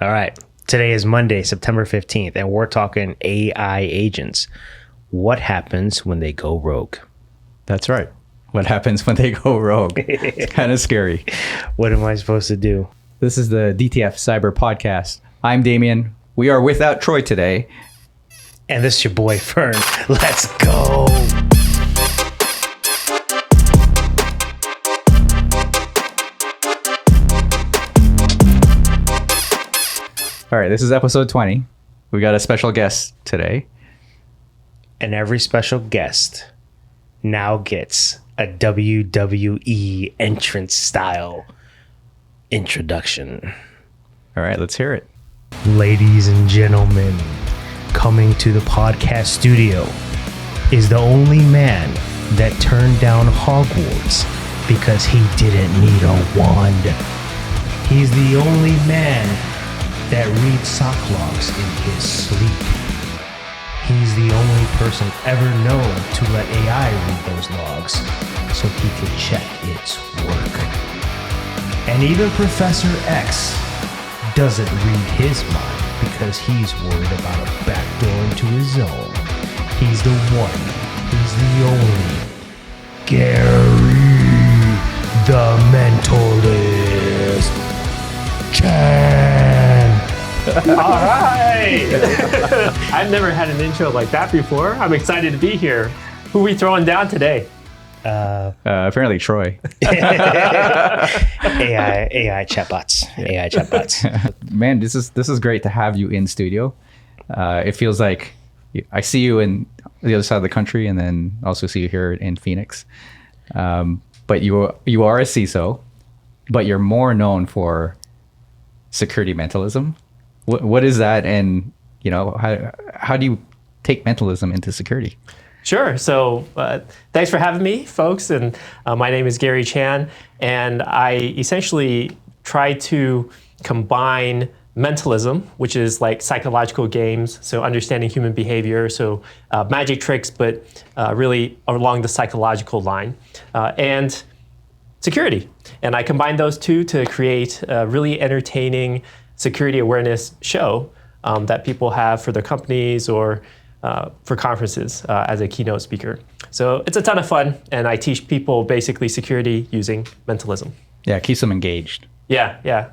All right. Today is Monday, September 15th, and we're talking AI agents. What happens when they go rogue? That's right. What happens when they go rogue? It's kind of scary. What am I supposed to do? This is the DTF Cyber Podcast. I'm Damian. We are without Troy today. And this is your boy, Fern. Let's go. All right, this is episode 20. We got a special guest today. And every special guest now gets a WWE entrance style introduction. All right, let's hear it. Ladies and gentlemen, coming to the podcast studio is the only man that turned down Hogwarts because he didn't need a wand. He's the only man that reads sock logs in his sleep. He's the only person ever known to let AI read those logs so he could check its work. And even Professor X doesn't read his mind because he's worried about a backdoor into his zone. He's the one, he's the only Gary the Mentalist Chan. All right. I've never had an intro like that before. I'm excited to be here. Who are we throwing down today? Apparently Troy. AI chatbots. AI chatbots. Man, this is great to have you in studio. It feels like I see you in the other side of the country, and then also see you here in Phoenix. But you are a CISO, but you're more known for security mentalism. What is that, and how do you take mentalism into security? Sure. So thanks for having me, folks. And my name is Gary Chan, and I essentially try to combine mentalism, which is like psychological games, so understanding human behavior, so magic tricks, but really along the psychological line, and security. And I combine those two to create a really entertaining security awareness show that people have for their companies or for conferences as a keynote speaker. So it's a ton of fun, and I teach people basically security using mentalism. Yeah, keeps them engaged. Yeah.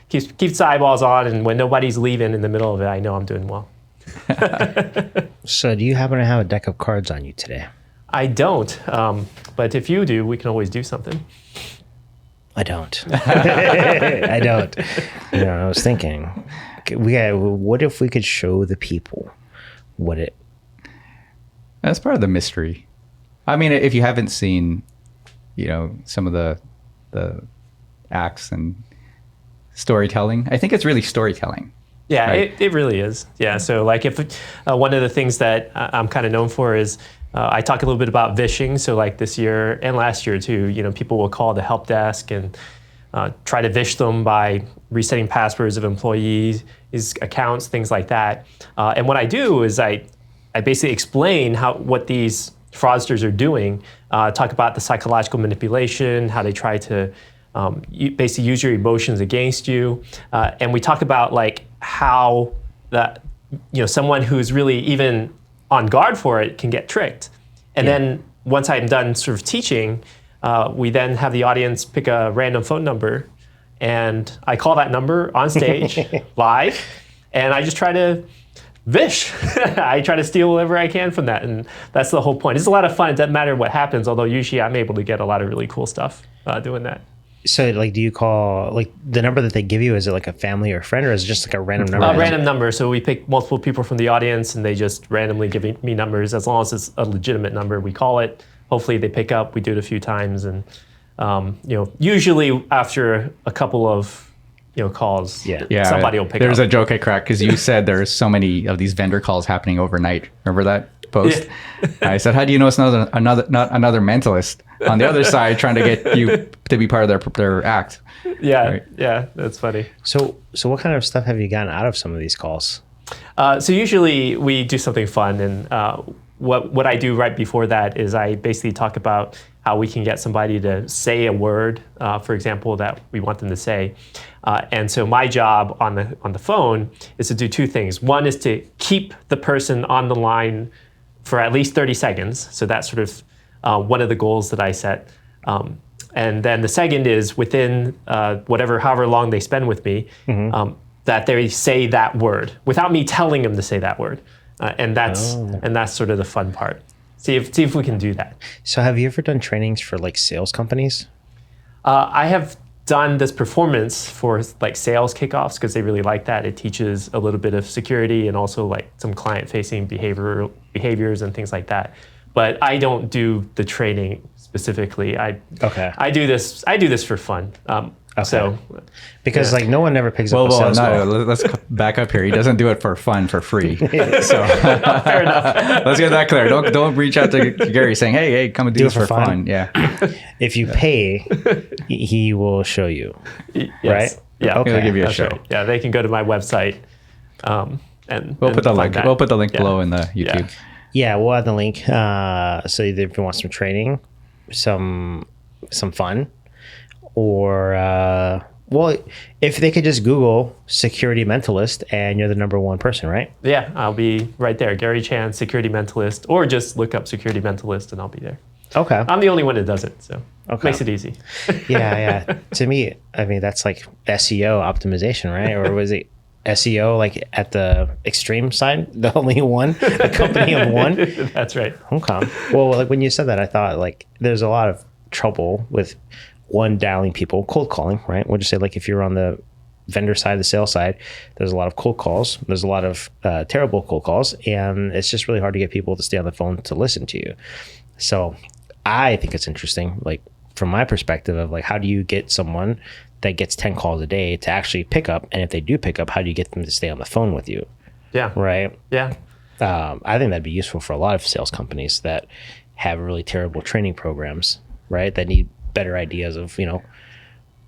Keeps the eyeballs on, and when nobody's leaving in the middle of it, I know I'm doing well. So do you happen to have a deck of cards on you today? I don't, but if you do, we can always do something. I don't. I don't. I was thinking, what if we could show the people what it... That's part of the mystery. I mean, if you haven't seen, some of the acts and storytelling, I think it's really storytelling. Yeah, right? it really is. Yeah, so like if one of the things that I'm kind of known for is I talk a little bit about phishing. So like this year and last year too, people will call the help desk and try to phish them by resetting passwords of employees' accounts, things like that. And what I do is I basically explain what these fraudsters are doing, talk about the psychological manipulation, how they try to basically use your emotions against you. And we talk about like how that, someone who's really even on guard for it can get tricked. And then once I'm done sort of teaching, we then have the audience pick a random phone number, and I call that number on stage live, and I just try to phish. I try to steal whatever I can from that, and that's the whole point. It's a lot of fun. It doesn't matter what happens, although usually I'm able to get a lot of really cool stuff doing that. So like, do you call like the number that they give you? Is it like a family or a friend, or is it just like a random number? A random number. So we pick multiple people from the audience, and they just randomly give me numbers. As long as it's a legitimate number, we call it. Hopefully they pick up. We do it a few times, and usually after a couple of calls, somebody will pick up. There's a joke I cracked because you said there's so many of these vendor calls happening overnight. Remember that post? Yeah. I said, how do you know it's not another mentalist on the other side trying to get you to be part of their act? Yeah, right? Yeah, that's funny. So what kind of stuff have you gotten out of some of these calls? So usually we do something fun, and what I do right before that is I basically talk about how we can get somebody to say a word, for example, that we want them to say. And so my job on the phone is to do two things. One is to keep the person on the line for at least 30 seconds. So that's sort of one of the goals that I set. And then the second is within however long they spend with me, that they say that word without me telling them to say that word. And that's sort of the fun part. See if we can do that. So have you ever done trainings for like sales companies? I have done this performance for like sales kickoffs because they really like that. It teaches a little bit of security and also like some client-facing behaviors and things like that. But I don't do the training specifically. I do this for fun. So because like no one ever picks up a sales call. Let's back up here. He doesn't do it for fun, for free. So fair enough. Let's get that clear. Don't reach out to Gary saying, hey, come and do this for fun. Yeah. If you pay, he will show you. Yes. Right? Yeah. Okay. He'll give you a show. Right. Yeah, they can go to my website. And we'll put the link. that. We'll put the link below in the YouTube. Yeah, we'll add the link. So either if you want some training, some fun, or if they could just Google Security Mentalist and you're the number one person, right? Yeah, I'll be right there. Gary Chan, Security Mentalist, or just look up Security Mentalist and I'll be there. Okay. I'm the only one that does it, so makes it easy. Yeah. To me, I mean, that's like SEO optimization, right? Or was it SEO like at the extreme side, the only one, a company of one? That's right. Okay. Well, like when you said that, I thought like there's a lot of trouble with one, dialing people, cold calling, right? We'll just say like if you're on the vendor side, the sales side, there's a lot of cold calls. There's a lot of terrible cold calls, and it's just really hard to get people to stay on the phone to listen to you. So I think it's interesting, like from my perspective of like, how do you get someone that gets 10 calls a day to actually pick up? And if they do pick up, how do you get them to stay on the phone with you? Yeah. Right. Yeah. I think that'd be useful for a lot of sales companies that have really terrible training programs, right? That need better ideas of,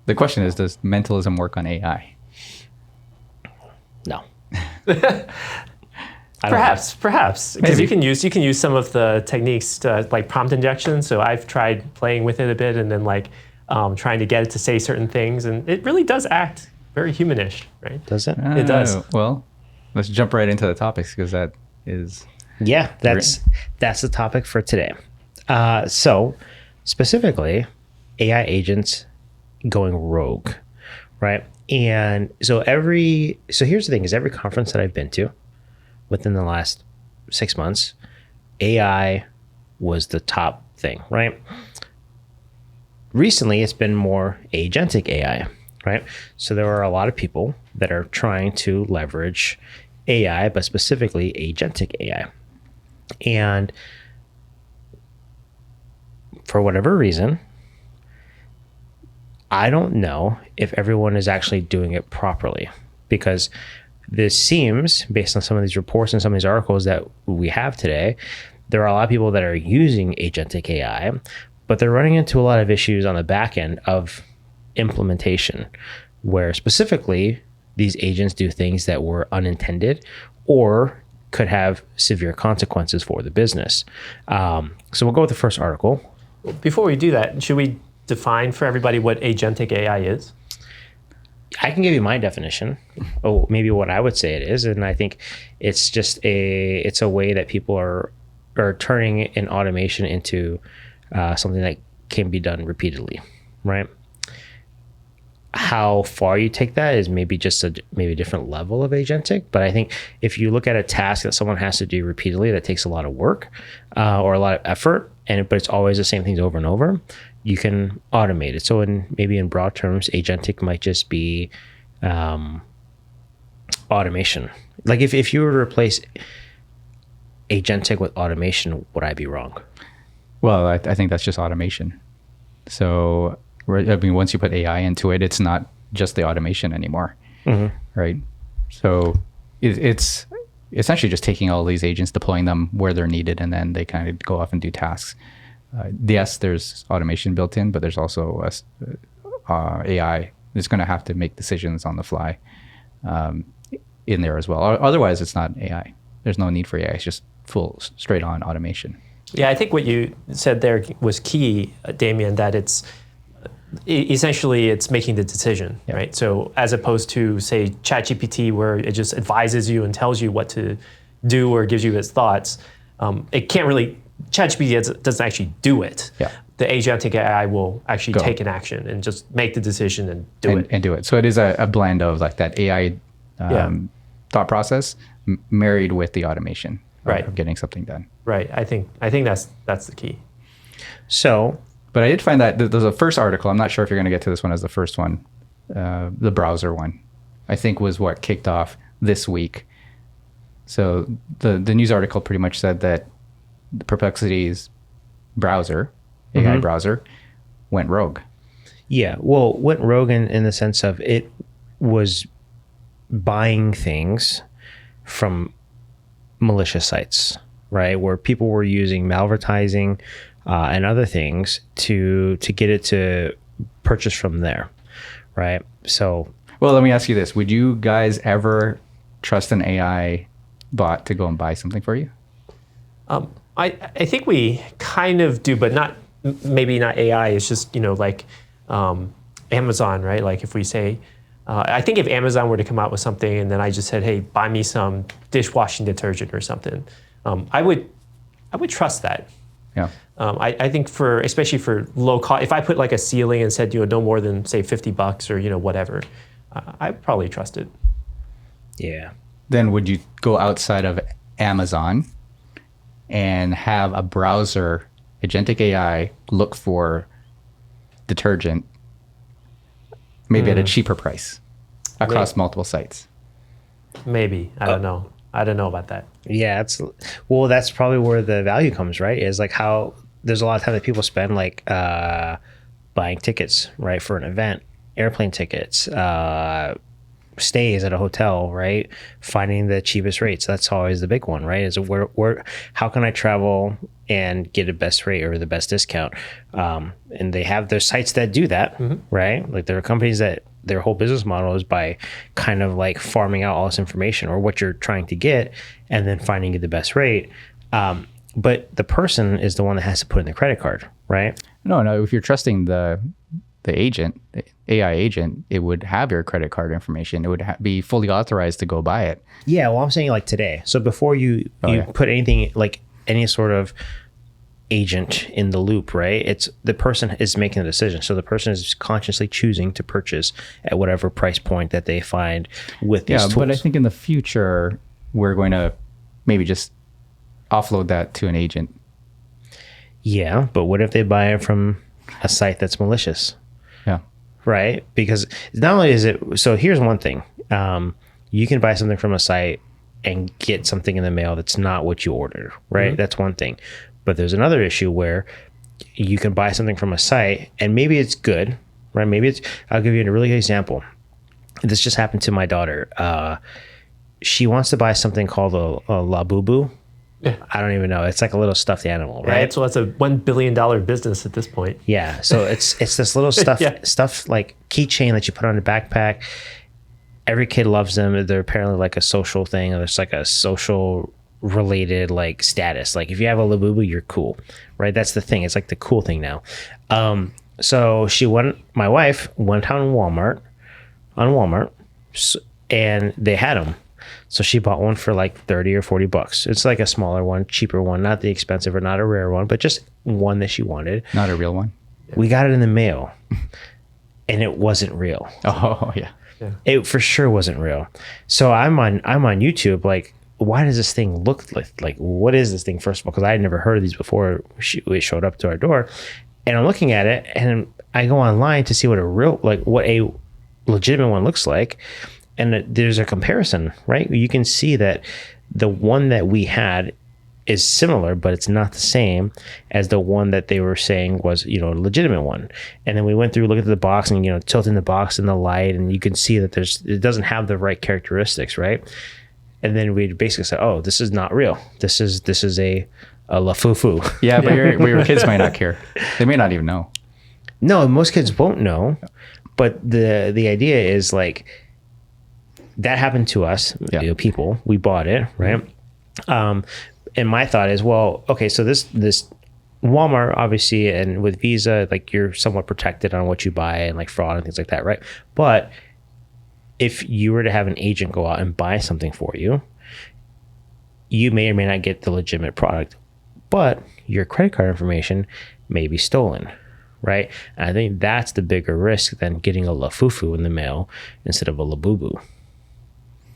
The question is, does mentalism work on AI? No. Perhaps, because you can use some of the techniques to, like prompt injection. So I've tried playing with it a bit, and then like trying to get it to say certain things, and it really does act very humanish, right? Does it? It does. Well, let's jump right into the topics because that is. Yeah, that's the topic for today. So specifically, AI agents going rogue, right? And so here's the thing: is every conference that I've been to within the last 6 months, AI was the top thing, right? Recently, it's been more agentic AI, right? So there are a lot of people that are trying to leverage AI, but specifically agentic AI. And for whatever reason, I don't know if everyone is actually doing it properly, because this seems, based on some of these reports and some of these articles that we have today, there are a lot of people that are using agentic AI, but they're running into a lot of issues on the back end of implementation, where specifically these agents do things that were unintended or could have severe consequences for the business. So we'll go with the first article. Before we do that, should we define for everybody what agentic AI is? I can give you my definition, or maybe what I would say it is, and I think it's just it's a way that people are turning an automation into something that can be done repeatedly, right? How far you take that is maybe just a different level of agentic, but I think if you look at a task that someone has to do repeatedly that takes a lot of work or a lot of effort, but it's always the same things over and over, you can automate it. So maybe in broad terms, agentic might just be automation. Like if you were to replace agentic with automation, would I be wrong? Well, I think that's just automation. So, I mean, once you put AI into it, it's not just the automation anymore, right? So it's essentially just taking all these agents, deploying them where they're needed, and then they kind of go off and do tasks. Yes, there's automation built in, but there's also AI that's going to have to make decisions on the fly in there as well. Otherwise, it's not AI. There's no need for AI. It's just straight on automation. Yeah, I think what you said there was key, Damian, that essentially it's making the decision, right? So as opposed to, say, ChatGPT, where it just advises you and tells you what to do or gives you its thoughts, it can't really, ChatGPT doesn't actually do it. Yeah. The agentic AI will actually take an action and just make the decision and do it. And do it. So it is a blend of like that AI thought process married with the automation of getting something done. Right. I think that's the key. So, but I did find that there's a first article. I'm not sure if you're going to get to this one as the first one. The browser one, I think, was what kicked off this week. So the news article pretty much said that the Perplexity's browser, AI browser, went rogue. Yeah, well, went rogue in the sense of it was buying things from malicious sites, right? Where people were using malvertising and other things to get it to purchase from there, right? So, well, let me ask you this: would you guys ever trust an AI bot to go and buy something for you? I think we kind of do, but maybe not AI. It's just like Amazon, right? Like if we say, I think if Amazon were to come out with something and then I just said, hey, buy me some dishwashing detergent or something, I would trust that. Yeah. I think especially for low cost, if I put like a ceiling and said, no more than say $50 or whatever, I'd probably trust it. Yeah. Then would you go outside of Amazon and have a browser agentic AI look for detergent, maybe at a cheaper price across multiple sites? Maybe. I don't know. I don't know about that. Yeah, that's probably where the value comes, right? Is like how there's a lot of time that people spend like buying tickets, right, for an event, airplane tickets, stays at a hotel, right? Finding the cheapest rates. That's always the big one, right? Is how can I travel and get a best rate or the best discount? And they have their sites that do that, right? Like there are companies that their whole business model is by kind of like farming out all this information or what you're trying to get and then finding you the best rate. But the person is the one that has to put in the credit card, right? No. If you're trusting the agent, the AI agent, it would have your credit card information. It would be fully authorized to go buy it. Yeah, well, I'm saying like today. So before you put anything, like any sort of agent in the loop, right? It's the person is making the decision. So the person is consciously choosing to purchase at whatever price point that they find with these tools. But I think in the future, we're going to maybe just offload that to an agent. Yeah, but what if they buy it from a site that's malicious? Yeah. Right? Because not only is it, so here's one thing. You can buy something from a site and get something in the mail that's not what you ordered, right? That's one thing. But there's another issue where you can buy something from a site and maybe it's good, right? I'll give you a really good example. This just happened to my daughter. She wants to buy something called a Labubu. Yeah. I don't even know. It's like a little stuffed animal, right? Right. So that's a $1 billion business at this point. Yeah. So it's this little stuff like keychain that you put on a backpack. Every kid loves them. They're apparently like a social thing. There's like a social related like status. Like if you have a Labubu, you're cool, right? That's the thing. It's like the cool thing now. So my wife went on Walmart, and they had them. So she bought one for like $30 or $40. It's like a smaller one, cheaper one, not the expensive or not a rare one, but just one that she wanted. Not a real one. We got it in the mail and it wasn't real. Oh yeah. It for sure wasn't real. So I'm on YouTube, like, why does this thing look like what is this thing, first of all? Because I had never heard of these before it showed up to our door. And I'm looking at it and I go online to see what a legitimate one looks like. And there's a comparison, right? You can see that the one that we had is similar, but it's not the same as the one that they were saying was, a legitimate one. And then we went through, looked at the box and, tilting the box in the light, and you can see that it doesn't have the right characteristics, right? And then we basically said, oh, this is not real. This is a lafufu. Yeah, but your kids might not care. They may not even know. No, most kids won't know. But the idea is like, that happened to us, people. We bought it, right? and my thought is, well, okay, so this Walmart, obviously, and with Visa, like you're somewhat protected on what you buy and like fraud and things like that, right? But if you were to have an agent go out and buy something for you, you may or may not get the legitimate product, but your credit card information may be stolen, right? And I think that's the bigger risk than getting a lafufu in the mail instead of a labubu,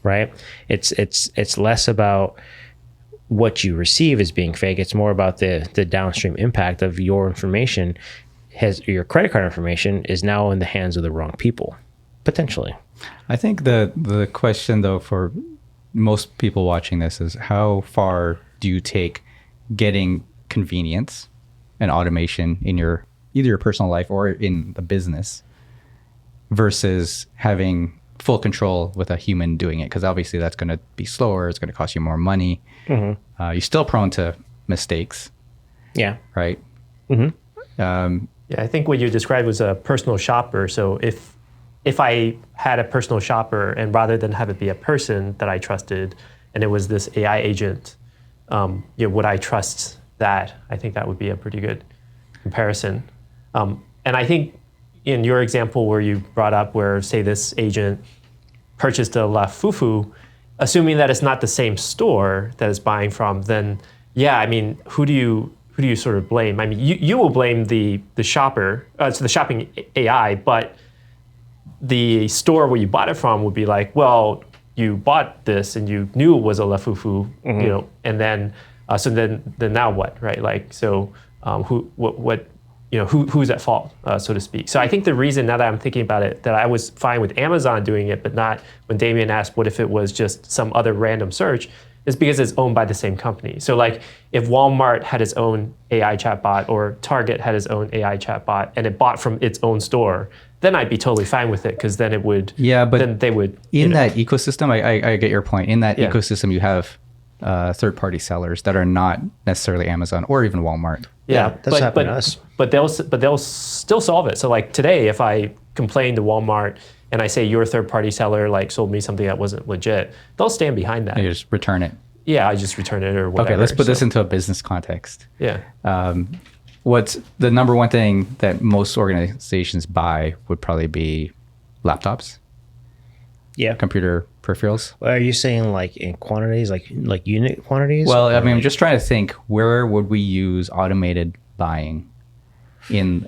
right? It's less about what you receive as being fake. It's more about the downstream impact of your information. Your credit card information is now in the hands of the wrong people, potentially. I think the question though for most people watching this is, how far do you take getting convenience and automation in either your personal life or in the business versus having full control with a human doing it? Because obviously that's going to be slower. It's going to cost you more money. Mm-hmm. You're still prone to mistakes. Yeah. Right. Mm-hmm. Yeah, I think what you described was a personal shopper. So if I had a personal shopper, and rather than have it be a person that I trusted, and it was this AI agent, would I trust that? I think that would be a pretty good comparison. And I think in your example where you brought up where, say, this agent purchased a lafufu, assuming that it's not the same store that it's buying from, then yeah, I mean, who do you sort of blame? I mean, you will blame the shopper, so the shopping AI, but the store where you bought it from would be like, well, you bought this and you knew it was a lafufu, mm-hmm. And then so then now what, right? Like, so who's at fault, so to speak. So I think the reason, now that I'm thinking about it, that I was fine with Amazon doing it, but not when Damian asked what if it was just some other random search, is because it's owned by the same company. So like if Walmart had its own AI chatbot or Target had its own AI chatbot and it bought from its own store, then I'd be totally fine with it, because then it would, then they would. In that ecosystem, I get your point. In that ecosystem, you have third-party sellers that are not necessarily Amazon or even Walmart. Yeah, that's happened to us. But they'll still solve it. So like today, if I complain to Walmart and I say your third-party seller like sold me something that wasn't legit, they'll stand behind that. You just return it. Yeah, I just return it or whatever. Okay, let's put this into a business context. Yeah. What's the number one thing that most organizations buy would probably be laptops. Yeah. Computer peripherals. Well, are you saying like in quantities, like unit quantities? Well, I mean, I'm just trying to think, where would we use automated buying in?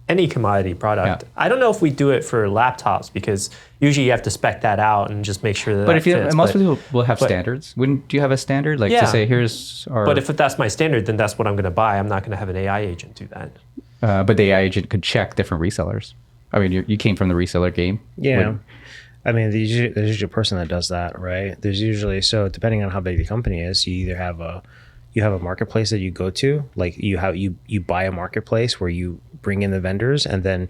Any commodity product. Yeah. I don't know if we do it for laptops, because usually you have to spec that out and just make sure that. But most people will have standards. Do you have a standard, to say here's our? But if that's my standard, then that's what I'm going to buy. I'm not going to have an AI agent do that. But the AI agent could check different resellers. I mean, you came from the reseller game. Yeah. I mean, there's usually a person that does that, right? There's usually, so depending on how big the company is, you either have a marketplace that you go to, like you buy a marketplace where you bring in the vendors, and then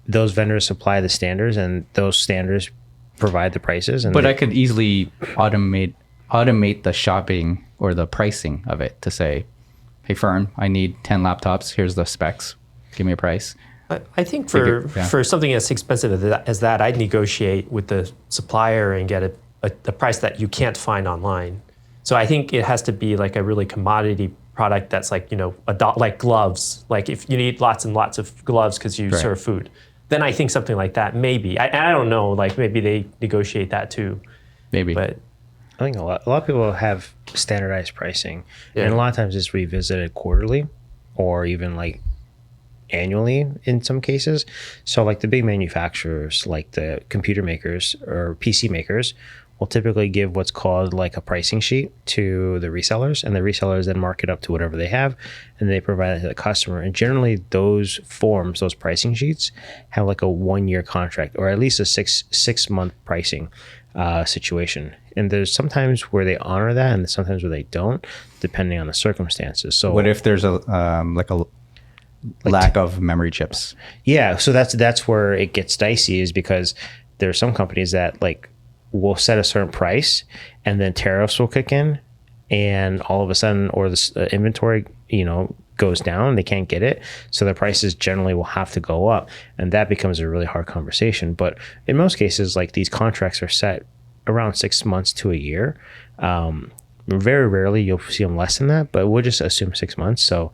those vendors supply the standards, and those standards provide the prices. But I could easily automate the shopping or the pricing of it to say, hey, Fern, I need 10 laptops. Here's the specs. Give me a price. I think for something as expensive as that, I'd negotiate with the supplier and get a price that you can't find online. So I think it has to be like a really commodity product that's like, like gloves. Like if you need lots and lots of gloves because you serve food, then I think something like that, maybe. I don't know, like maybe they negotiate that too. Maybe. But I think a lot of people have standardized pricing, and a lot of times it's revisited quarterly or even like annually in some cases. So like the big manufacturers, like the computer makers or PC makers, will typically give what's called like a pricing sheet to the resellers, and the resellers then mark it up to whatever they have, and they provide it to the customer. And generally those pricing sheets have like a 1-year contract, or at least a six month pricing situation. And there's sometimes where they honor that and sometimes where they don't, depending on the circumstances. So what if there's a lack of memory chips? Yeah, so that's where it gets dicey, is because there are some companies that like will set a certain price, and then tariffs will kick in, and all of a sudden, or the inventory, goes down, they can't get it, so the prices generally will have to go up, and that becomes a really hard conversation. But in most cases, like these contracts are set around 6 months to a year. Very rarely you'll see them less than that, but we'll just assume 6 months. So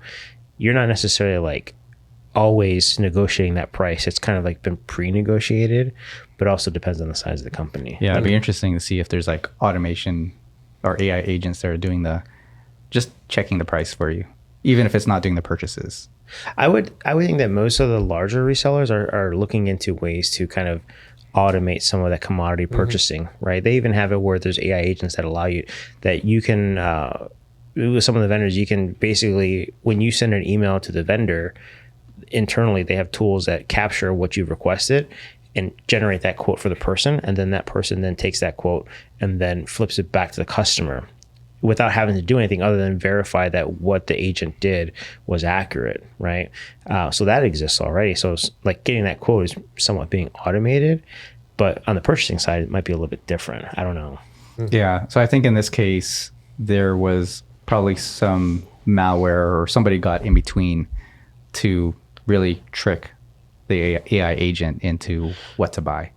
you're not necessarily like always negotiating that price. It's kind of like been pre-negotiated, but also depends on the size of the company. Yeah, it'd be interesting to see if there's like automation or AI agents that are doing just checking the price for you, even if it's not doing the purchases. I would think that most of the larger resellers are looking into ways to kind of automate some of that commodity purchasing, right? They even have it where there's AI agents that allow you, that you can, with some of the vendors, you can basically, when you send an email to the vendor, internally they have tools that capture what you've requested and generate that quote for the person. And then that person then takes that quote and then flips it back to the customer without having to do anything other than verify that what the agent did was accurate, right? So that exists already. So it's like getting that quote is somewhat being automated, but on the purchasing side, it might be a little bit different. I don't know. Yeah. So I think in this case, there was probably some malware or somebody got in between to really trick the AI agent into what to buy.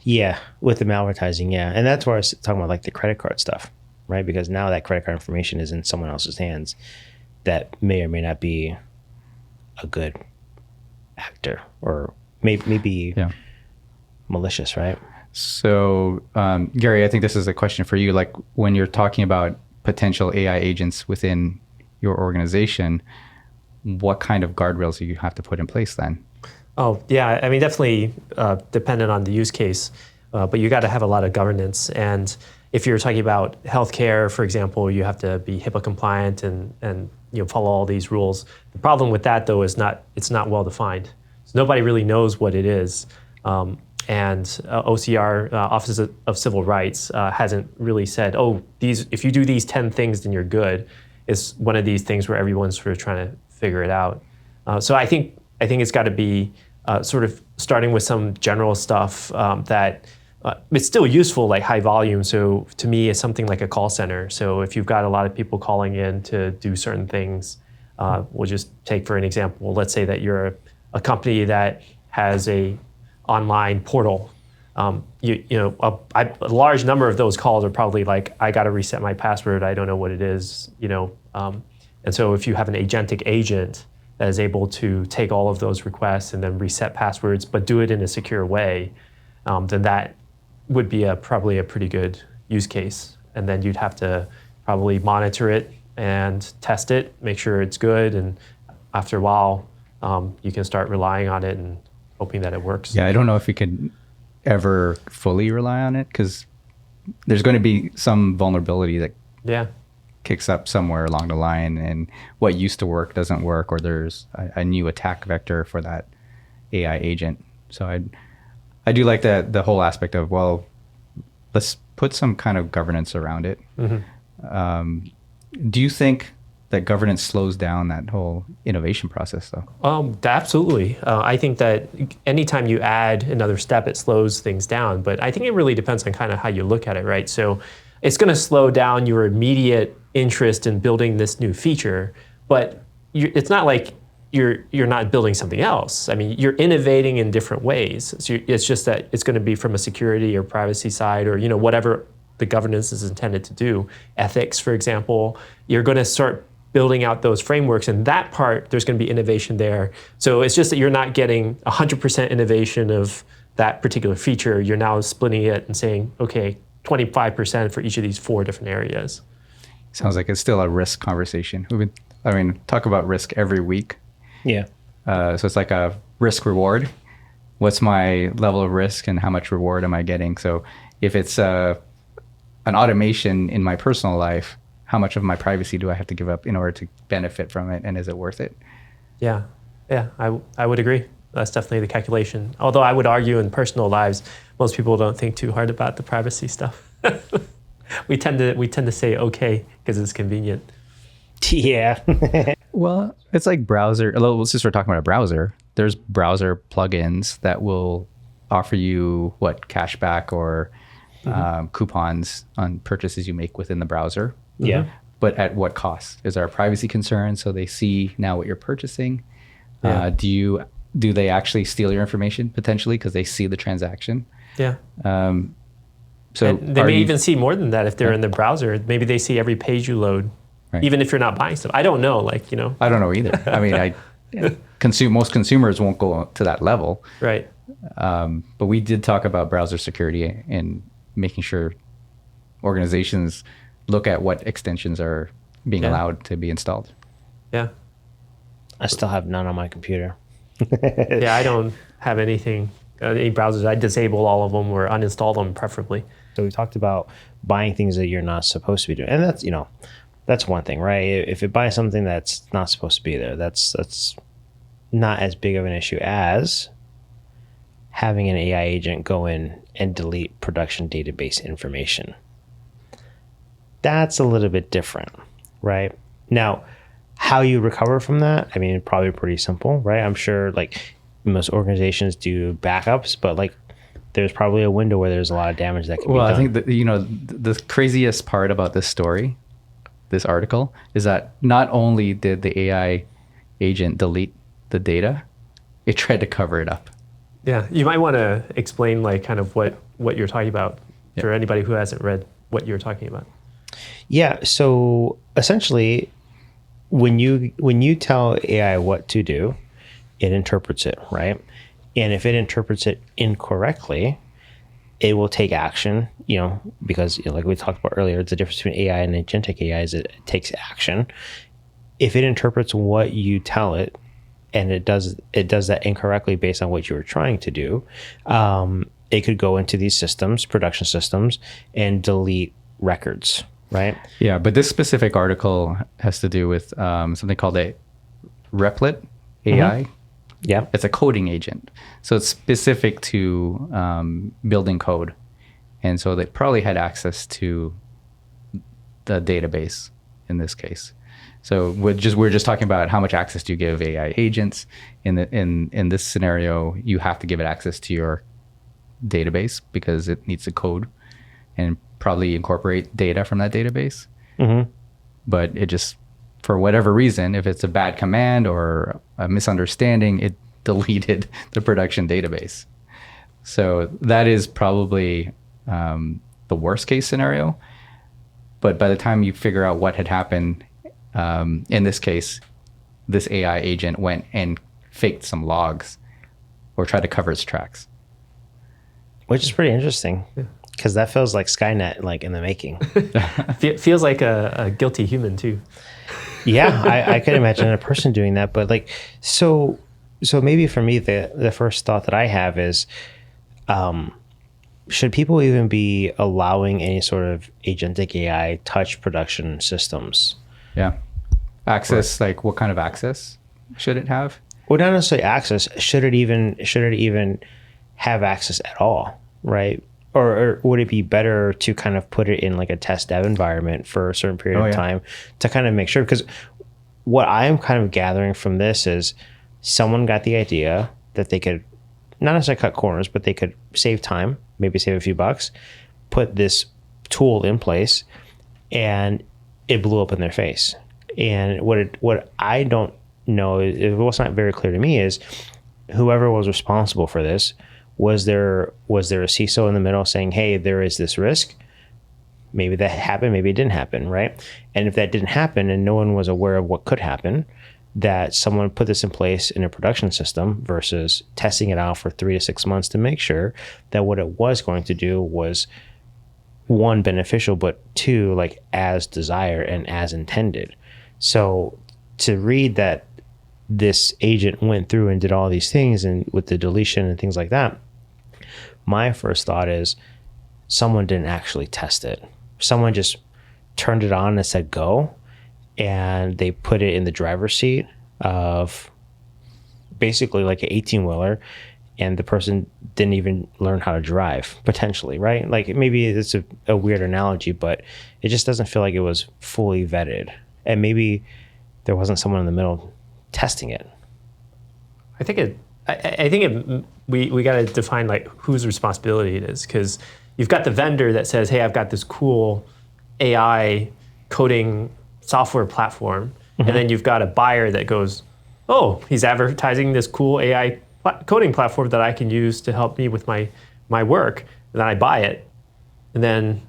Yeah, with the malvertising, yeah. And that's where I was talking about like the credit card stuff, right? Because now that credit card information is in someone else's hands that may or may not be a good actor or maybe malicious, right? So, Gary, I think this is a question for you. Like when you're talking about potential AI agents within your organization, what kind of guardrails do you have to put in place then? Oh, yeah. I mean, definitely dependent on the use case, but you got to have a lot of governance. And if you're talking about healthcare, for example, you have to be HIPAA compliant and follow all these rules. The problem with that, though, is it's not well defined. So nobody really knows what it is. And OCR, Office of Civil Rights, hasn't really said, if you do these 10 things, then you're good. It's one of these things where everyone's sort of trying to figure it out. So I think it's got to be sort of starting with some general stuff that it's still useful, like high volume. So to me, it's something like a call center. So if you've got a lot of people calling in to do certain things, we'll just take for an example, let's say that you're a company that has a online portal. A large number of those calls are probably like, I got to reset my password. I don't know what it is, and so if you have an agentic agent that is able to take all of those requests and then reset passwords, but do it in a secure way, then that would be probably a pretty good use case. And then you'd have to probably monitor it and test it, make sure it's good. And after a while, you can start relying on it and hoping that it works. Yeah, I don't know if you could ever fully rely on it because there's going to be some vulnerability that kicks up somewhere along the line, and what used to work doesn't work, or there's a new attack vector for that AI agent. So I do like the whole aspect of, well, let's put some kind of governance around it. Do you think that governance slows down that whole innovation process, though? Absolutely. I think that anytime you add another step, it slows things down. But I think it really depends on kind of how you look at it, right? So it's going to slow down your immediate interest in building this new feature, but it's not like you're not building something else. I mean, you're innovating in different ways. So it's just that it's going to be from a security or privacy side, or whatever the governance is intended to do. Ethics, for example, you're going to start building out those frameworks, and that part, there's going to be innovation there. So it's just that you're not getting 100% innovation of that particular feature. You're now splitting it and saying, okay, 25% for each of these 4 different areas. Sounds like it's still a risk conversation. Talk about risk every week. Yeah. So it's like a risk reward. What's my level of risk and how much reward am I getting? So if it's an automation in my personal life, how much of my privacy do I have to give up in order to benefit from it? And is it worth it? Yeah, I would agree. That's definitely the calculation. Although I would argue in personal lives, most people don't think too hard about the privacy stuff. We tend to say okay because it's convenient. Yeah. Well, it's like browser. Since we're talking about a browser, there's browser plugins that will offer you cashback or coupons on purchases you make within the browser. Yeah. But at what cost? Is there a privacy concern? So they see now what you're purchasing. Yeah. Do they actually steal your information potentially because they see the transaction? Yeah. So and they may even see more than that if they're in the browser. Maybe they see every page you load, Right. even if you're not buying stuff. I don't know, I don't know either. I mean, most consumers won't go to that level. Right. But we did talk about browser security and making sure organizations look at what extensions are being allowed to be installed. Yeah. I still have none on my computer. Yeah, I don't have any browsers. I disable all of them or uninstall them preferably. So we talked about buying things that you're not supposed to be doing. And that's, that's one thing, right? If you buy something that's not supposed to be there, that's not as big of an issue as having an AI agent go in and delete production database information. That's a little bit different, right? Now, how you recover from that, I mean, probably pretty simple, right? I'm sure most organizations do backups, but there's probably a window where there's a lot of damage that can be done. Well, I think that, the craziest part about this story, this article, is that not only did the AI agent delete the data, it tried to cover it up. Yeah, you might want to explain kind of what you're talking about for anybody who hasn't read what you're talking about. Yeah, so essentially, when you tell AI what to do, it interprets it, right? And if it interprets it incorrectly, it will take action, because like we talked about earlier, the difference between AI and agentic AI is it takes action. If it interprets what you tell it, and it does that incorrectly based on what you were trying to do, it could go into these systems, production systems, and delete records, right? Yeah, but this specific article has to do with something called a Replit AI. Mm-hmm. Yeah, it's a coding agent, so it's specific to building code, and so they probably had access to the database in this case. So we're just talking about how much access do you give AI agents. In this scenario, you have to give it access to your database because it needs to code and probably incorporate data from that database. Mm-hmm. But it just, for whatever reason, if it's a bad command or a misunderstanding, it deleted the production database. So that is probably the worst case scenario. But by the time you figure out what had happened, in this case, this AI agent went and faked some logs or tried to cover its tracks. Which is pretty interesting, because that feels like Skynet, in the making. Feels like a guilty human too. Yeah, I could imagine a person doing that. But so maybe for me, the first thought that I have is, should people even be allowing any sort of agentic AI touch production systems? Yeah. Access, what kind of access should it have? Well, not necessarily access. Should it even have access at all, right? Or would it be better to kind of put it in a test dev environment for a certain period of time to kind of make sure? Because what I'm kind of gathering from this is someone got the idea that they could not necessarily cut corners, but they could save time, maybe save a few bucks, put this tool in place, and it blew up in their face. And what I don't know, what's not very clear to me is whoever was responsible for this, was there a CISO in the middle saying, hey, there is this risk? Maybe that happened, maybe it didn't happen, right? And if that didn't happen and no one was aware of what could happen, that someone put this in place in a production system versus testing it out for 3 to 6 months to make sure that what it was going to do was, one, beneficial, but two, as desired and as intended. So to read that this agent went through and did all these things and with the deletion and things like that, my first thought is someone didn't actually test it. Someone just turned it on and said go, and they put it in the driver's seat of basically an 18-wheeler, and the person didn't even learn how to drive, potentially, right? Maybe it's a weird analogy, but it just doesn't feel like it was fully vetted. And maybe there wasn't someone in the middle testing it. I think we got to define whose responsibility it is, because you've got the vendor that says, hey, I've got this cool AI coding software platform. Mm-hmm. And then you've got a buyer that goes, oh, he's advertising this cool AI coding platform that I can use to help me with my work. And then I buy it. and then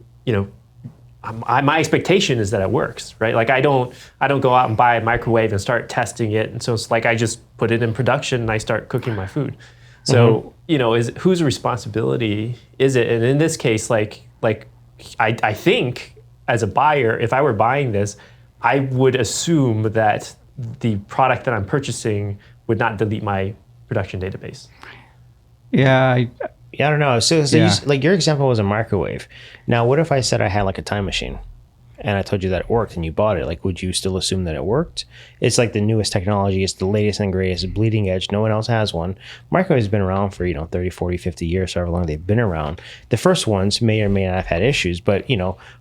my expectation is that it works, right? Like I don't go out and buy a microwave and start testing it, and so it's like I just put it in production and I start cooking my food. So is whose responsibility is it? And in this case, like I think as a buyer, if I were buying this, I would assume that the product that I'm purchasing would not delete my production database. Yeah, I don't know. So like your example was a microwave. Now, what if I said I had like a time machine and I told you that it worked and you bought it? Like, would you still assume that it worked? It's like the newest technology. It's the latest and greatest, bleeding edge. No one else has one. Microwaves have been around for, 30, 40, 50 years, however long they've been around. The first ones may or may not have had issues, but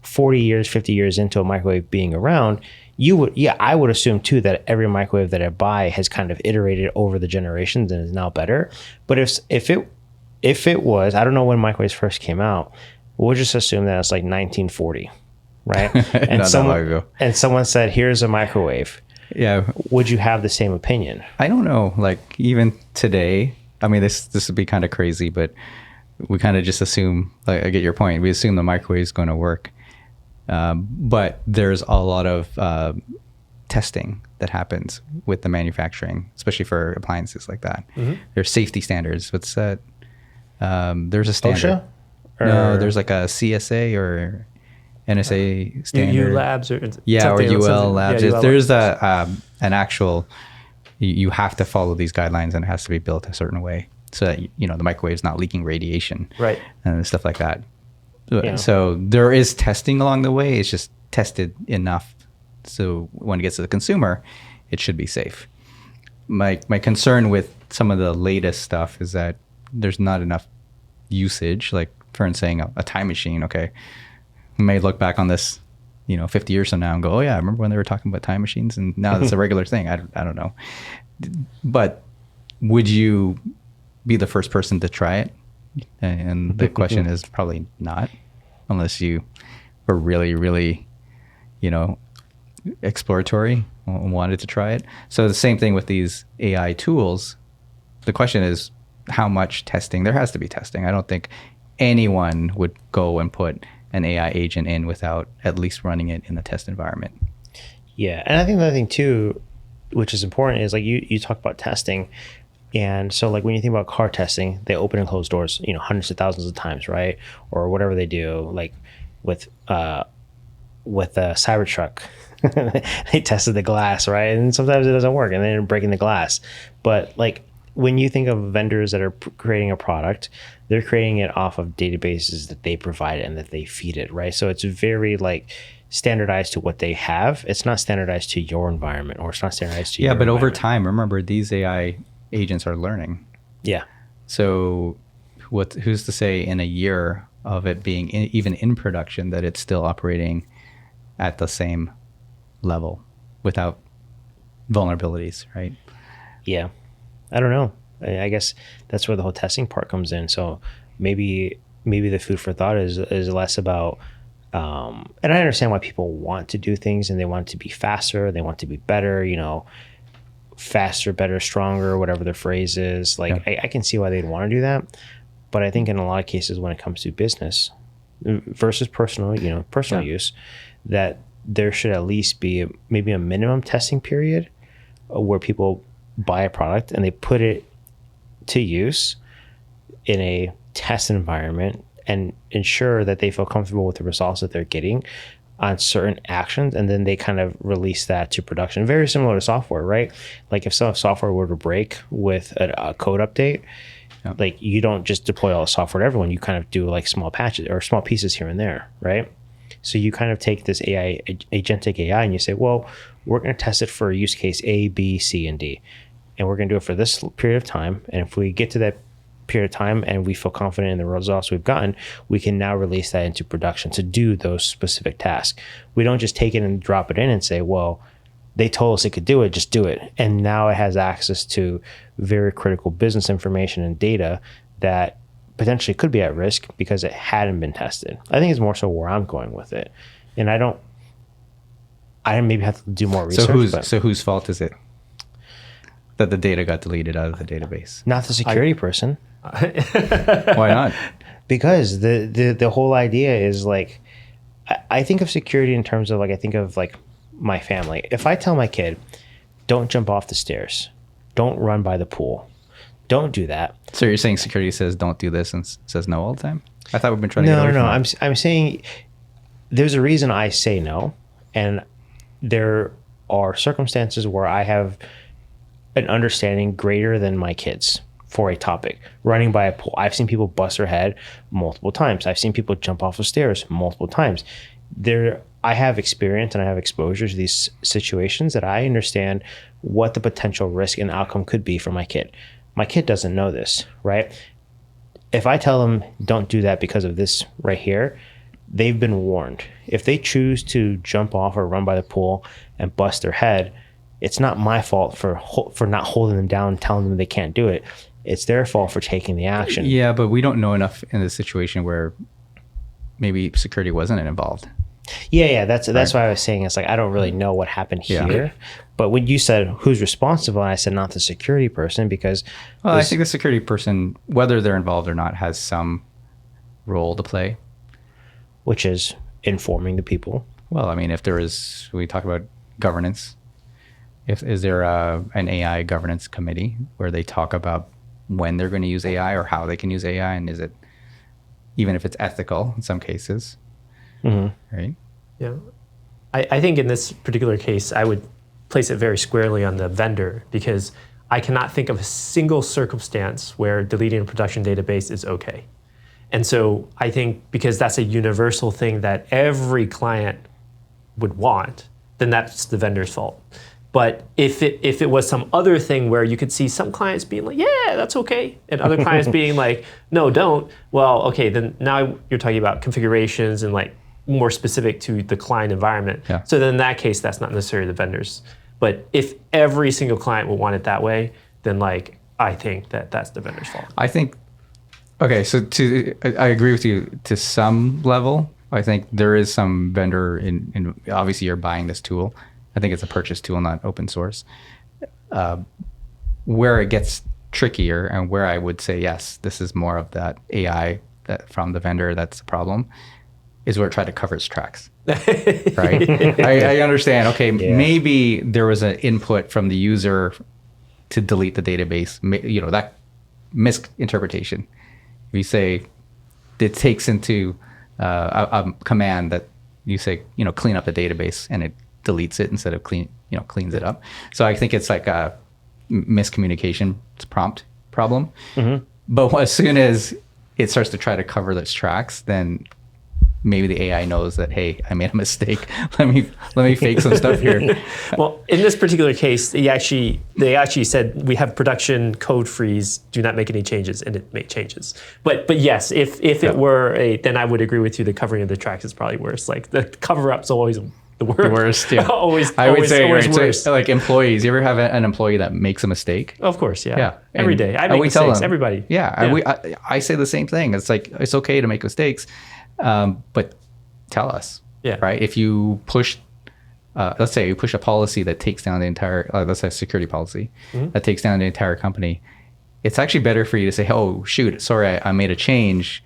40 years, 50 years into a microwave being around, I would assume too that every microwave that I buy has kind of iterated over the generations and is now better. But if it was, I don't know when microwaves first came out, we'll just assume that it's like 1940, right? And someone said, "Here's a microwave." Yeah. Would you have the same opinion? I don't know. Like even today, I mean, this would be kind of crazy, but we kind of just assume. Like, I get your point. We assume the microwave is going to work, but there's a lot of testing that happens with the manufacturing, especially for appliances like that. Mm-hmm. There's safety standards. What's that? There's a standard. OSHA? No, there's like a CSA or NSA standard. U Labs or or UL Labs. Yeah, UL there's an actual. You have to follow these guidelines, and it has to be built a certain way so that the microwave's not leaking radiation, right, and stuff like that. Yeah. So there is testing along the way. It's just tested enough so when it gets to the consumer, it should be safe. My concern with some of the latest stuff is that there's not enough usage. Like Fern saying a time machine, okay, we may look back on this 50 years from now and go, oh yeah, I remember when they were talking about time machines, and now it's a regular thing. I don't know, but would you be the first person to try it? And the question is probably not, unless you were really, really exploratory and wanted to try it. So the same thing with these AI tools. The question is how much testing. There has to be testing. I don't think anyone would go and put an AI agent in without at least running it in the test environment. Yeah, and I think the other thing too, which is important, is like you talk about testing, and so like when you think about car testing, they open and close doors, hundreds of thousands of times, right? Or whatever they do, like with a Cybertruck, they tested the glass, right? And sometimes it doesn't work, and they're breaking the glass. But like when you think of vendors that are creating a product, they're creating it off of databases that they provide and that they feed it, right? So it's very like standardized to what they have. It's not standardized to your environment, or it's not standardized to your but over environment. time, remember, these AI agents are learning. Yeah. So who's to say in a year of it being even in production that it's still operating at the same level without vulnerabilities, right? Yeah. I don't know. I guess that's where the whole testing part comes in. So maybe the food for thought is less about, and I understand why people want to do things and they want to be faster, they want to be better, faster, better, stronger, whatever the phrase is. Like I can see why they'd want to do that. But I think in a lot of cases when it comes to business versus personal use, that there should at least be maybe a minimum testing period where people buy a product and they put it to use in a test environment and ensure that they feel comfortable with the results that they're getting on certain actions, and then they kind of release that to production. Very similar to software, right? Like if some software were to break with a code update, like you don't just deploy all the software to everyone. You kind of do like small patches or small pieces here and there, right? So you kind of take this AI, agentic AI, and you say, well, we're going to test it for use case A, B, C, and D. And we're going to do it for this period of time. And if we get to that period of time and we feel confident in the results we've gotten, we can now release that into production to do those specific tasks. We don't just take it and drop it in and say, well, they told us it could do it, just do it. And now it has access to very critical business information and data that potentially could be at risk because it hadn't been tested. I think it's more so where I'm going with it. And I maybe have to do more research. So whose fault is it that the data got deleted out of the database? Not the security person. Why not? because the whole idea is like, I think of security in terms of like, I think of like my family. If I tell my kid, don't jump off the stairs, don't run by the pool, don't do that. So you're saying security says don't do this and says no all the time? I thought we've been trying to get away from that. I'm saying there's a reason I say no, and there are circumstances where I have an understanding greater than my kids for a topic. Running by a pool, I've seen people bust their head multiple times. I've seen people jump off of stairs multiple times. I have experience and I have exposure to these situations that I understand what the potential risk and outcome could be for my kid. My kid doesn't know this, right? If I tell them don't do that because of this right here, they've been warned. If they choose to jump off or run by the pool and bust their head, it's not my fault for not holding them down and telling them they can't do it. It's their fault for taking the action. Yeah, but we don't know enough in this situation where maybe security wasn't involved. Yeah, that's why I was saying it's like I don't really know what happened here. Yeah. But when you said who's responsible, and I said not the security person because I think the security person, whether they're involved or not, has some role to play. Which is informing the people. Well, I mean, if there is, we talk about governance. Is there an AI governance committee where they talk about when they're going to use AI or how they can use AI, and is it, even if it's ethical in some cases, right? Yeah, I think in this particular case, I would place it very squarely on the vendor, because I cannot think of a single circumstance where deleting a production database is okay. And so I think because that's a universal thing that every client would want, then that's the vendor's fault. But if it was some other thing where you could see some clients being like, yeah, that's okay, and other clients being like, no, don't, well, okay, then now you're talking about configurations and like more specific to the client environment. Yeah. So then in that case, that's not necessarily the vendors. But if every single client would want it that way, then like I think that's the vendor's fault. I think, okay, so I agree with you to some level. I think there is some vendor in obviously you're buying this tool. I think it's a purchase tool, not open source. Where it gets trickier and where I would say, yes, this is more of that AI that from the vendor that's the problem, is where it tried to cover its tracks. Right? I understand. Okay, maybe there was an input from the user to delete the database. You know, that misinterpretation. If you say it takes into a command that you say, you know, clean up the database, and it deletes it instead of cleans it up. So I think it's like a miscommunication prompt problem. But as soon as it starts to try to cover those tracks, then maybe the AI knows that, hey, I made a mistake. Let me fake some stuff here. Well, in this particular case, they actually said we have production code freeze. Do not make any changes, and it made changes. But yes, if it were then I would agree with you. The covering of the tracks is probably worse. Like the cover up's always the worst. The worst, yeah. I would say worse. So, like employees, you ever have an employee that makes a mistake? Of course, yeah. Yeah. Every day. I make mistakes. Everybody. Yeah. I say the same thing. It's like, it's okay to make mistakes, but tell us. Yeah. Right? If you push, let's say you push a policy that takes down the entire, let's say a security policy, that takes down the entire company, it's actually better for you to say, oh, shoot, sorry, I made a change.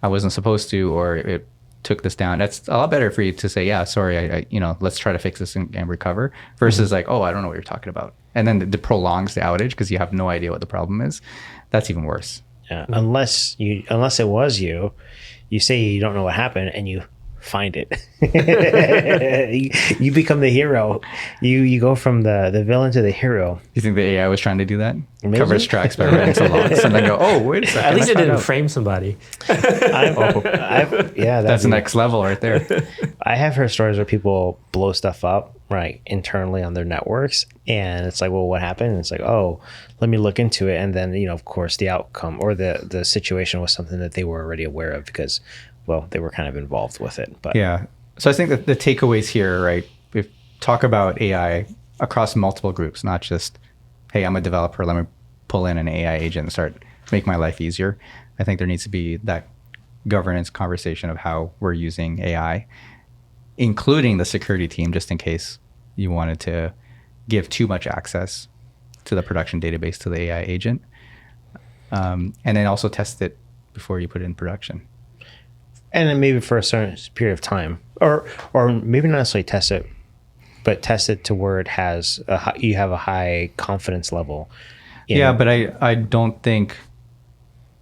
I wasn't supposed to, or it took this down. That's a lot better for you to say, yeah, sorry, I let's try to fix this and recover, versus like, oh, I don't know what you're talking about. And then it prolongs the outage because you have no idea what the problem is. That's even worse. Yeah. Unless it was you say you don't know what happened and you find it. you become the hero. You go from the villain to the hero. You think the AI was trying to do that? Maybe. Cover its tracks by writing some logs and then go, oh, wait a second. At least it didn't frame somebody. That's the next level right there. I have heard stories where people blow stuff up right internally on their networks, and it's like, well, what happened? And it's like, oh, let me look into it. And then, of course, the outcome or the situation was something that they were already aware of because, well, they were kind of involved with it. But yeah. So I think that the takeaways here, right, we talk about AI across multiple groups, not just, hey, I'm a developer, let me pull in an AI agent and start make my life easier. I think there needs to be that governance conversation of how we're using AI, including the security team, just in case you wanted to give too much access to the production database to the AI agent. And then also test it before you put it in production. And then maybe for a certain period of time, or maybe not necessarily test it, but test it to where it has you have a high confidence level. Yeah, but I don't think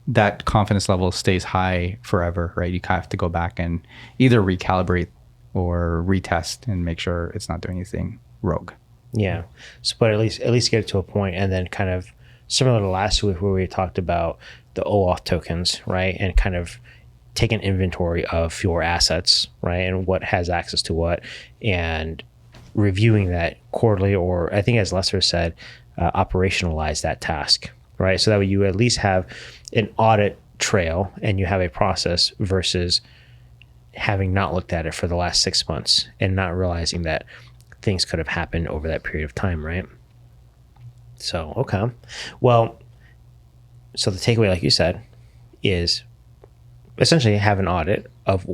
that confidence level stays high forever, right? You have to go back and either recalibrate or retest and make sure it's not doing anything rogue. Yeah. So, but at least get it to a point, and then kind of similar to last week where we talked about the OAuth tokens, right? And kind of take an inventory of your assets, right? And what has access to what, and reviewing that quarterly, or I think as Lester said, operationalize that task, right? So that way you at least have an audit trail and you have a process versus having not looked at it for the last 6 months and not realizing that things could have happened over that period of time, right? So, okay. Well, so the takeaway, like you said, is essentially have an audit of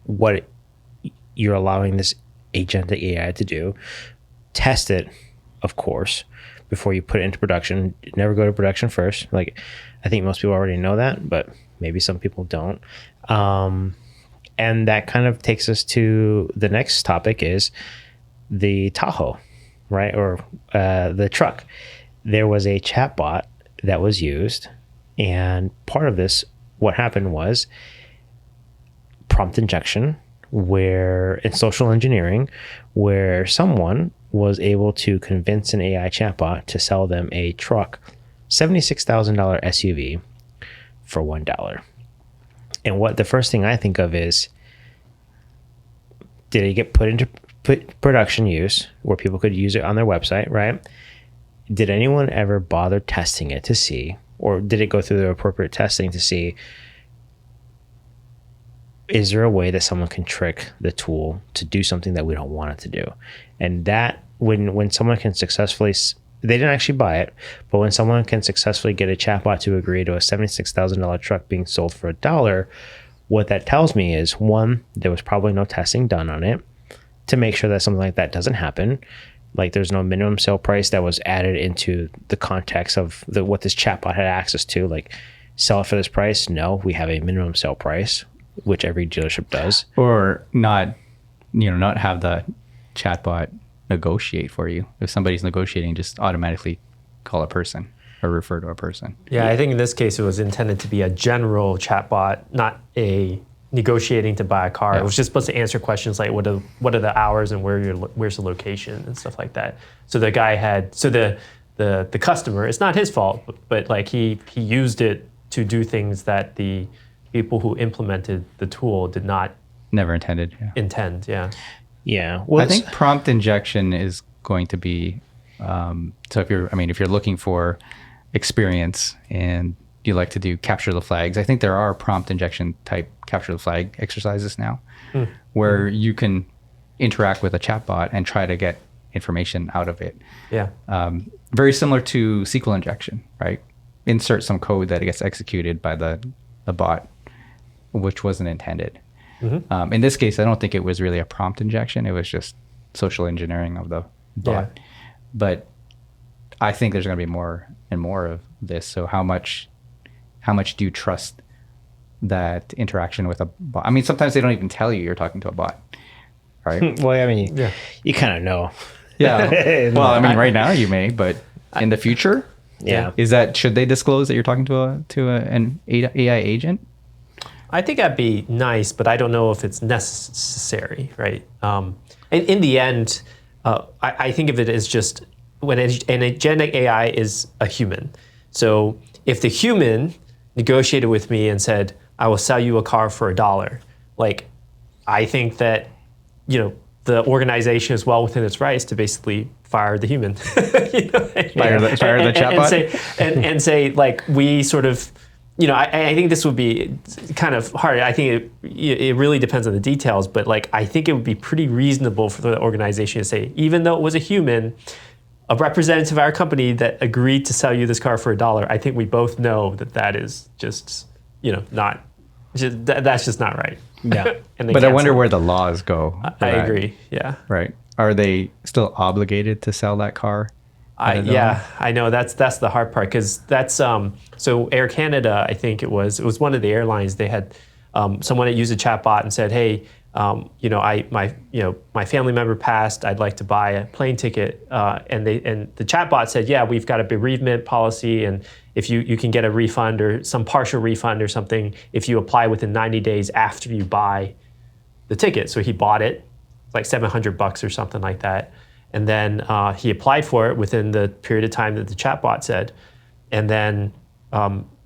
what you're allowing this agentic AI to do. Test it, of course, before you put it into production. Never go to production first. Like, I think most people already know that, but maybe some people don't. And that kind of takes us to the next topic, is the Tahoe, right? Or the truck. There was a chatbot that was used, and part of this, what happened was prompt injection, where in social engineering, where someone was able to convince an AI chatbot to sell them a truck, $76,000 SUV for $1. And what the first thing I think of is, did it get put into production use where people could use it on their website, right? Did anyone ever bother testing it to see, or did it go through the appropriate testing to see, is there a way that someone can trick the tool to do something that we don't want it to do? And that when someone can successfully, they didn't actually buy it, but when someone can successfully get a chatbot to agree to a $76,000 truck being sold for $1, what that tells me is, one, there was probably no testing done on it to make sure that something like that doesn't happen. Like, there's no minimum sale price that was added into the context of what this chatbot had access to. Like, sell it for this price? No, we have a minimum sale price, which every dealership does. Or not have the chatbot negotiate for you. If somebody's negotiating, just automatically call a person or refer to a person. Yeah, I think in this case it was intended to be a general chatbot, not a negotiating to buy a car. Yeah. It was just supposed to answer questions like what are the hours and where's the location and stuff like that. So the guy had the customer, it's not his fault, but like he used it to do things that the people who implemented the tool did not Never intended. Yeah. intend. Yeah. Yeah. Well, I think prompt injection is going to be, so if you're looking for experience and you like to do capture the flags, I think there are prompt injection type capture the flag exercises now where you can interact with a chatbot and try to get information out of it. Yeah. Very similar to SQL injection, right? Insert some code that gets executed by the bot, which wasn't intended. In this case, I don't think it was really a prompt injection. It was just social engineering of the bot. Yeah. But I think there's going to be more and more of this. So how much do you trust that interaction with a bot? I mean, sometimes they don't even tell you you're talking to a bot, right? well, I mean, you kind of know. Yeah. Well, I mean, right now you may, but in the future, should they disclose that you're talking to an AI agent? I think that'd be nice, but I don't know if it's necessary, right? In the end, I think of it as just when an agentic AI is a human. So if the human negotiated with me and said, I will sell you a car for $1, like, I think that, the organization is well within its rights to basically fire the human. Fire the chatbot? And say, like, we sort of, I think this would be kind of hard. I think it really depends on the details, but like, I think it would be pretty reasonable for the organization to say, even though it was a human, a representative of our company that agreed to sell you this car for $1, I think we both know that is just, that's just not right. Yeah. But I wonder where the laws go. I agree. Yeah. Right. Are they still obligated to sell that car I know that's the hard part, because that's so Air Canada, I think it was one of the airlines. They had someone that used a chatbot and said, hey, my family member passed. I'd like to buy a plane ticket, and the chatbot said, yeah, we've got a bereavement policy, and if you can get a refund or some partial refund or something if you apply within 90 days after you buy the ticket. So he bought it, like $700 or something like that. And then he applied for it within the period of time that the chatbot said. And then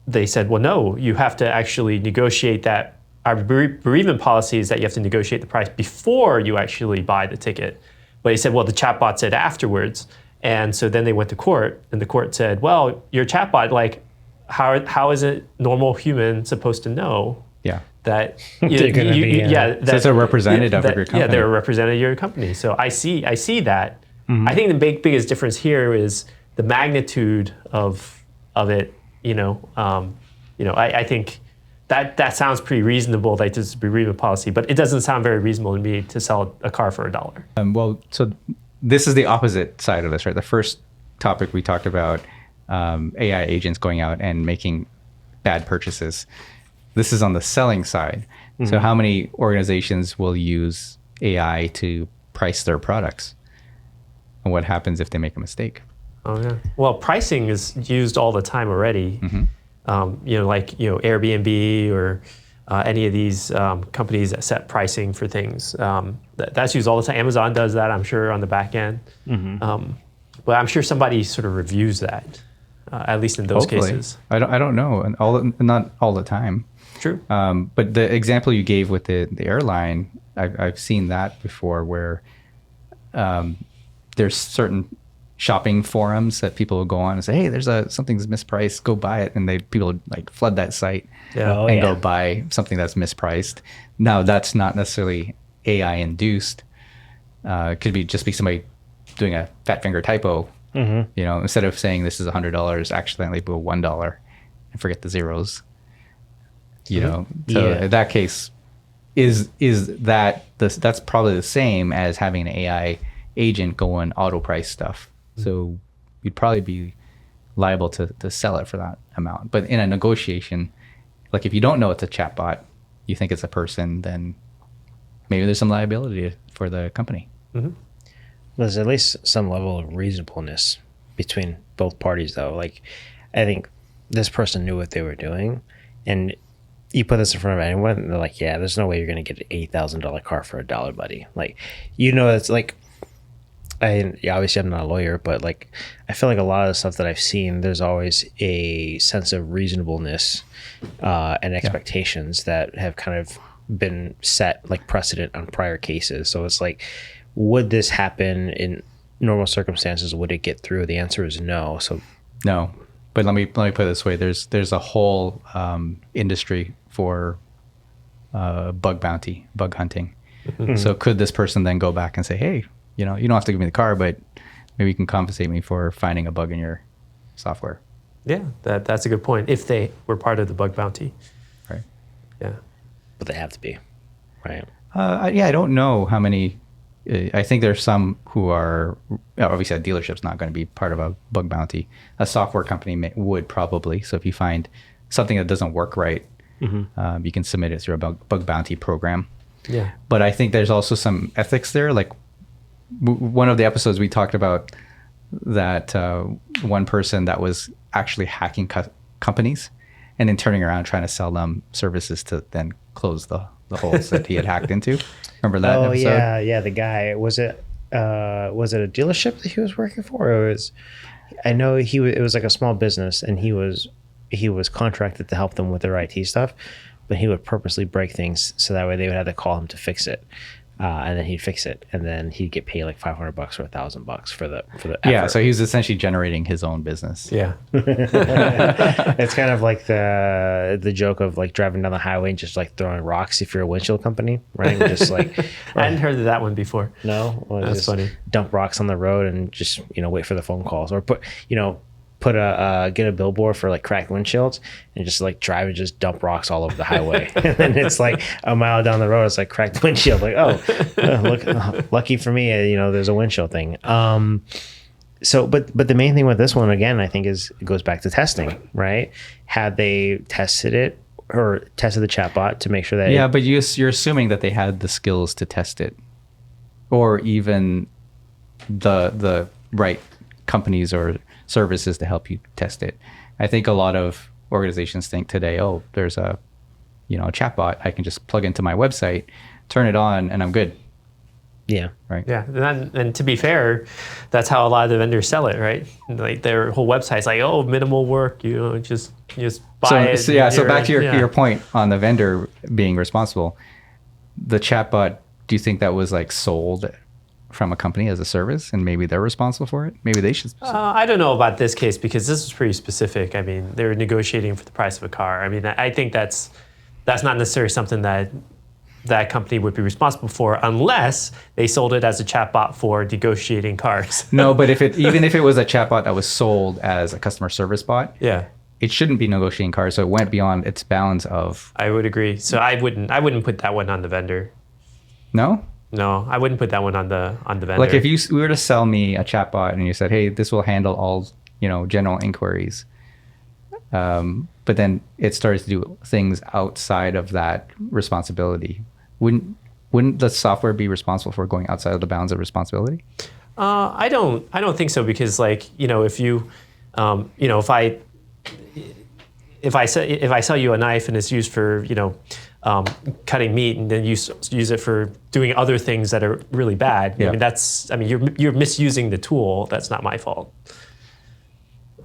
they said, well, no, you have to actually negotiate that. Our bereavement policy is that you have to negotiate the price before you actually buy the ticket. But he said, well, the chatbot said afterwards. And so then they went to court, and the court said, well, your chatbot, like, how is a normal human supposed to know that so it's a representative of your company. Yeah, they're a representative of your company. So I see that. Mm-hmm. I think the biggest difference here is the magnitude of it. I think that sounds pretty reasonable, that this is a bereavement policy, but it doesn't sound very reasonable to me to sell a car for $1. So this is the opposite side of this, right? The first topic we talked about, AI agents going out and making bad purchases. This is on the selling side. Mm-hmm. So how many organizations will use AI to price their products? And what happens if they make a mistake? Oh, yeah. Well, pricing is used all the time already. Mm-hmm. Airbnb or any of these companies that set pricing for things. That's used all the time. Amazon does that, I'm sure, on the back end. Mm-hmm. But I'm sure somebody sort of reviews that, at least in those cases. I don't know, and not all the time. True. But the example you gave with the airline, I've seen that before, where there's certain shopping forums that people will go on and say, hey, there's something's mispriced, go buy it. And people like flood that site go buy something that's mispriced. Now, that's not necessarily AI induced. It could be somebody doing a fat finger typo. Mm-hmm. Instead of saying this is $100, accidentally put $1 and forget the zeros. So in that case, that's probably the same as having an AI agent go and auto price stuff. So you'd probably be liable to sell it for that amount. But in a negotiation, like if you don't know it's a chatbot, you think it's a person, then maybe there's some liability for the company. Mm-hmm. There's at least some level of reasonableness between both parties, though. Like, I think this person knew what they were doing, and you put this in front of anyone, and they're like, yeah, there's no way you're going to get an $8,000 car for $1, buddy. Like, it's like, obviously I'm not a lawyer, but like, I feel like a lot of the stuff that I've seen, there's always a sense of reasonableness and expectations that have kind of been set like precedent on prior cases. So it's like, would this happen in normal circumstances? Would it get through? The answer is no. So no. But let me put it this way: there's a whole industry for bug hunting. Mm-hmm. So could this person then go back and say, hey, you don't have to give me the car, but maybe you can compensate me for finding a bug in your software? Yeah, that's a good point. If they were part of the bug bounty, right? Yeah, but they have to be, right? I don't know how many. I think there's some who are, obviously a dealership's not going to be part of a bug bounty. A software company would probably. So if you find something that doesn't work right, mm-hmm. You can submit it through a bug bounty program. Yeah. But I think there's also some ethics there. Like one of the episodes we talked about that one person that was actually hacking companies and then turning around trying to sell them services to then close the holes that he had hacked into. Remember that episode? Yeah. The guy, was it a dealership that he was working for? Or it was like a small business, and he was contracted to help them with their IT stuff, but he would purposely break things so that way they would have to call him to fix it. And then he'd fix it, and then he'd get paid like $500 or $1,000 for the effort. Yeah, so he was essentially generating his own business. Yeah, it's kind of like the joke of like driving down the highway and just like throwing rocks if you're a windshield company, right? Just like I hadn't heard of that one before. No, that's funny. Dump rocks on the road and just wait for the phone calls, or get a billboard for like cracked windshields and just like drive and just dump rocks all over the highway. And then it's like a mile down the road, it's like cracked windshield. Like, look, lucky for me, there's a windshield thing. So, but the main thing with this one, again, I think is it goes back to testing, right? Had they tested it or tested the chatbot to make sure that but you're assuming that they had the skills to test it, or even the right companies or services to help you test it. I think a lot of organizations think today, oh, there's a chatbot I can just plug into my website, turn it on, and I'm good. Yeah. Right. Yeah, and to be fair, that's how a lot of the vendors sell it, right? Like their whole website's like, oh, minimal work, just buy it. So back to your point on the vendor being responsible, the chatbot, do you think that was like sold from a company as a service, and maybe they're responsible for it? Maybe they should. I don't know about this case because this was pretty specific. I mean, they were negotiating for the price of a car. I mean, I think that's not necessarily something that company would be responsible for unless they sold it as a chatbot for negotiating cars. No, but even if it was a chatbot that was sold as a customer service bot, Yeah, it shouldn't be negotiating cars. So it went beyond its bounds of. I would agree. So I wouldn't put that one on the vendor. No. No, I wouldn't put that one on the vendor. Like if you were to sell me a chatbot and you said, hey, this will handle all general inquiries, but then it starts to do things outside of that responsibility, wouldn't the software be responsible for going outside of the bounds of responsibility? I don't think so, because if you if I sell you a knife and it's used for cutting meat, and then you use it for doing other things that are really bad, Yeah. you're misusing the tool. That's not my fault.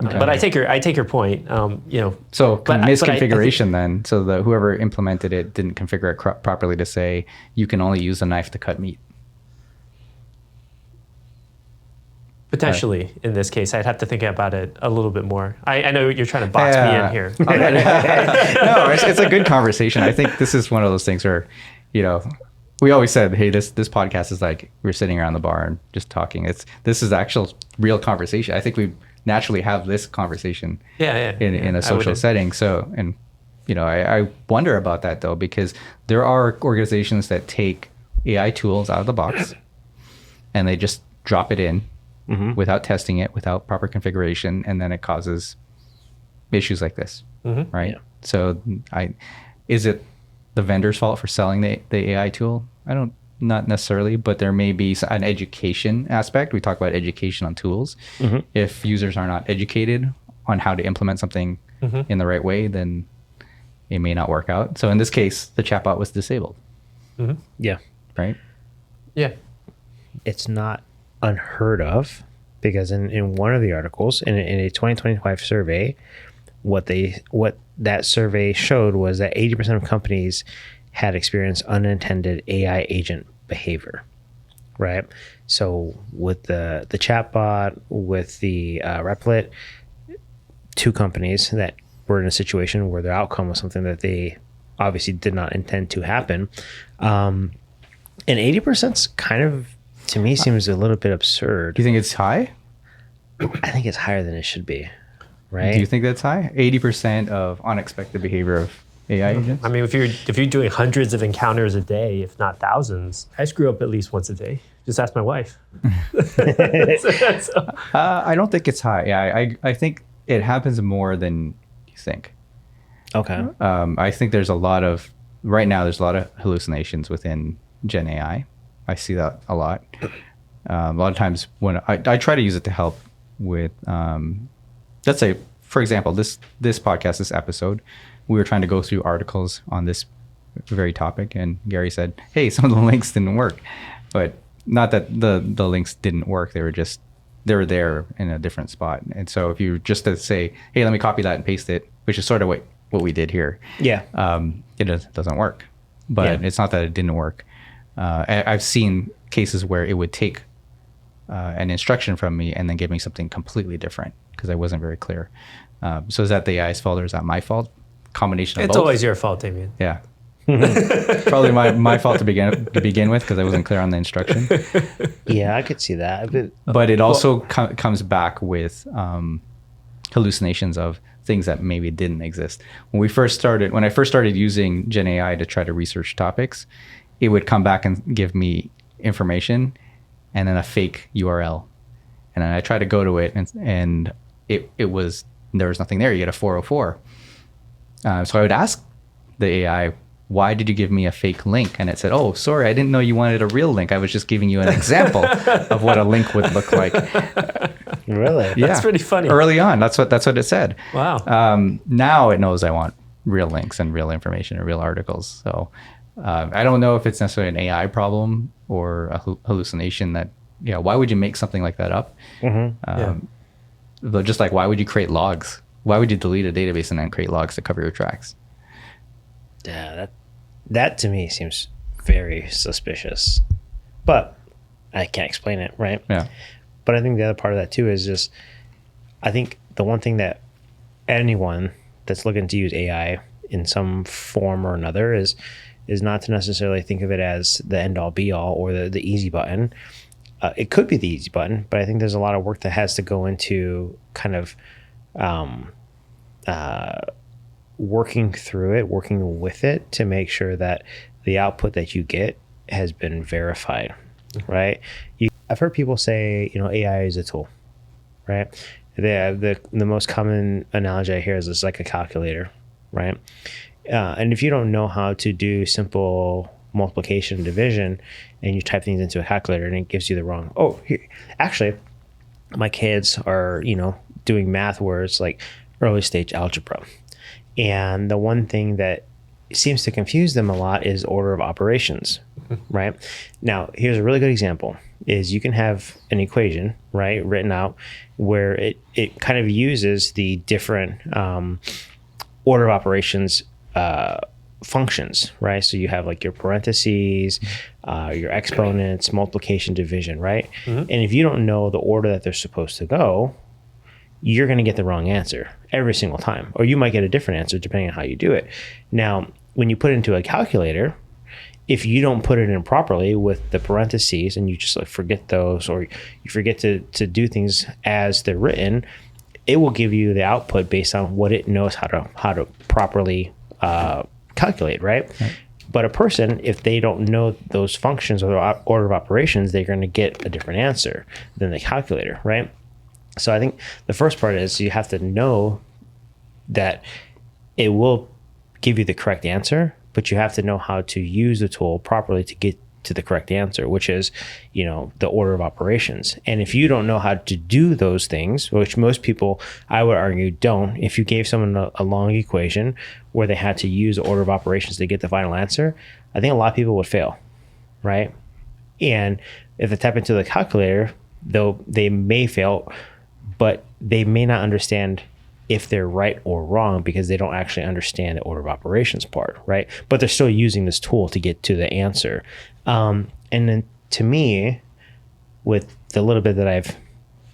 Okay. But I take your point. So but misconfiguration then. So whoever implemented it didn't configure it properly to say you can only use a knife to cut meat. Potentially, in this case, I'd have to think about it a little bit more. I know you're trying to box me in here. No, it's a good conversation. I think this is one of those things where, we always said, hey, this podcast is like we're sitting around the bar and just talking. This is actual real conversation. I think we naturally have this conversation in a social setting. So, and I wonder about that though, because there are organizations that take AI tools out of the box and they just drop it in without testing it, without proper configuration, and then it causes issues like this, right? Yeah. So, is it the vendor's fault for selling the AI tool? Not necessarily, but there may be an education aspect. We talk about education on tools. If users are not educated on how to implement something in the right way, then it may not work out. So in this case, the chatbot was disabled. Yeah. Right? Yeah. It's not unheard of, because in one of the articles in a 2025 survey, what that survey showed was that 80% of companies had experienced unintended AI agent behavior, right? So with the chatbot, with the Replit, two companies that were in a situation where their outcome was something that they obviously did not intend to happen. And 80% kind of, to me, seems a little bit absurd. Do you think it's high? I think it's higher than it should be, right? Do you think that's high? 80% of unexpected behavior of AI agents? I mean, if you're doing hundreds of encounters a day, if not thousands, I screw up at least once a day. Just ask my wife. I don't think it's high. Yeah, I think it happens more than you think. Okay. I think there's right now there's a lot of hallucinations within Gen AI. I see that a lot. A lot of times when I try to use it to help with, let's say, for example, this podcast, this episode, we were trying to go through articles on this very topic, and Gary said, hey, some of the links didn't work. But not that the links didn't work. They were there in a different spot. And so if you just to say, hey, let me copy that and paste it, which is sort of what we did here. Yeah. It doesn't work. But it's not that it didn't work. I've seen cases where it would take an instruction from me and then give me something completely different because I wasn't very clear. So is that the AI's fault or is that my fault? Combination of both? It's always your fault, Damian. Yeah. Probably my fault to begin with because I wasn't clear on the instruction. Yeah, I could see that. But it also comes back with hallucinations of things that maybe didn't exist. When I first started using Gen AI to try to research topics, it would come back and give me information and then a fake URL. And then I tried to go to it, and there was nothing there. You get a 404. So I would ask the AI, why did you give me a fake link? And it said, oh, sorry, I didn't know you wanted a real link. I was just giving you an example of what a link would look like. Really? Yeah. That's pretty funny. Early on, that's what it said. Wow. Now it knows I want real links and real information and real articles. So I don't know if it's necessarily an AI problem or a hallucination that, why would you make something like that up? But just like, why would you create logs? Why would you delete a database and then create logs to cover your tracks? Yeah, that to me seems very suspicious, but I can't explain it, right? Yeah. But I think the other part of that too is just, I think the one thing that anyone that's looking to use AI in some form or another is not to necessarily think of it as the end all be all or the easy button. It could be the easy button, but I think there's a lot of work that has to go into kind of working through it, working with it to make sure that the output that you get has been verified, right? I've heard people say, AI is a tool, right? The most common analogy I hear is it's like a calculator, right? And if you don't know how to do simple multiplication and division, and you type things into a calculator and it gives you the wrong, actually, my kids are, doing math where it's like early stage algebra. And the one thing that seems to confuse them a lot is order of operations, right? Now, here's a really good example is you can have an equation, right, written out where it kind of uses the different order of operations functions, right? So you have like your parentheses, your exponents, multiplication, division, right? And if you don't know the order that they're supposed to go, you're going to get the wrong answer every single time, or you might get a different answer depending on how you do it. Now, when you put it into a calculator, if you don't put it in properly with the parentheses and you just like forget those, or you forget to do things as they're written, it will give you the output based on what it knows how to properly calculate, right? But a person, if they don't know those functions or the order of operations, they're going to get a different answer than the calculator, right? So I think the first part is you have to know that it will give you the correct answer, but you have to know how to use the tool properly to get to the correct answer, which is, the order of operations. And if you don't know how to do those things, which most people, I would argue, don't, if you gave someone a long equation where they had to use the order of operations to get the final answer, I think a lot of people would fail, right? And if they tap into the calculator, though they may fail, but they may not understand if they're right or wrong because they don't actually understand the order of operations part, right? But they're still using this tool to get to the answer. And then to me, with the little bit that I've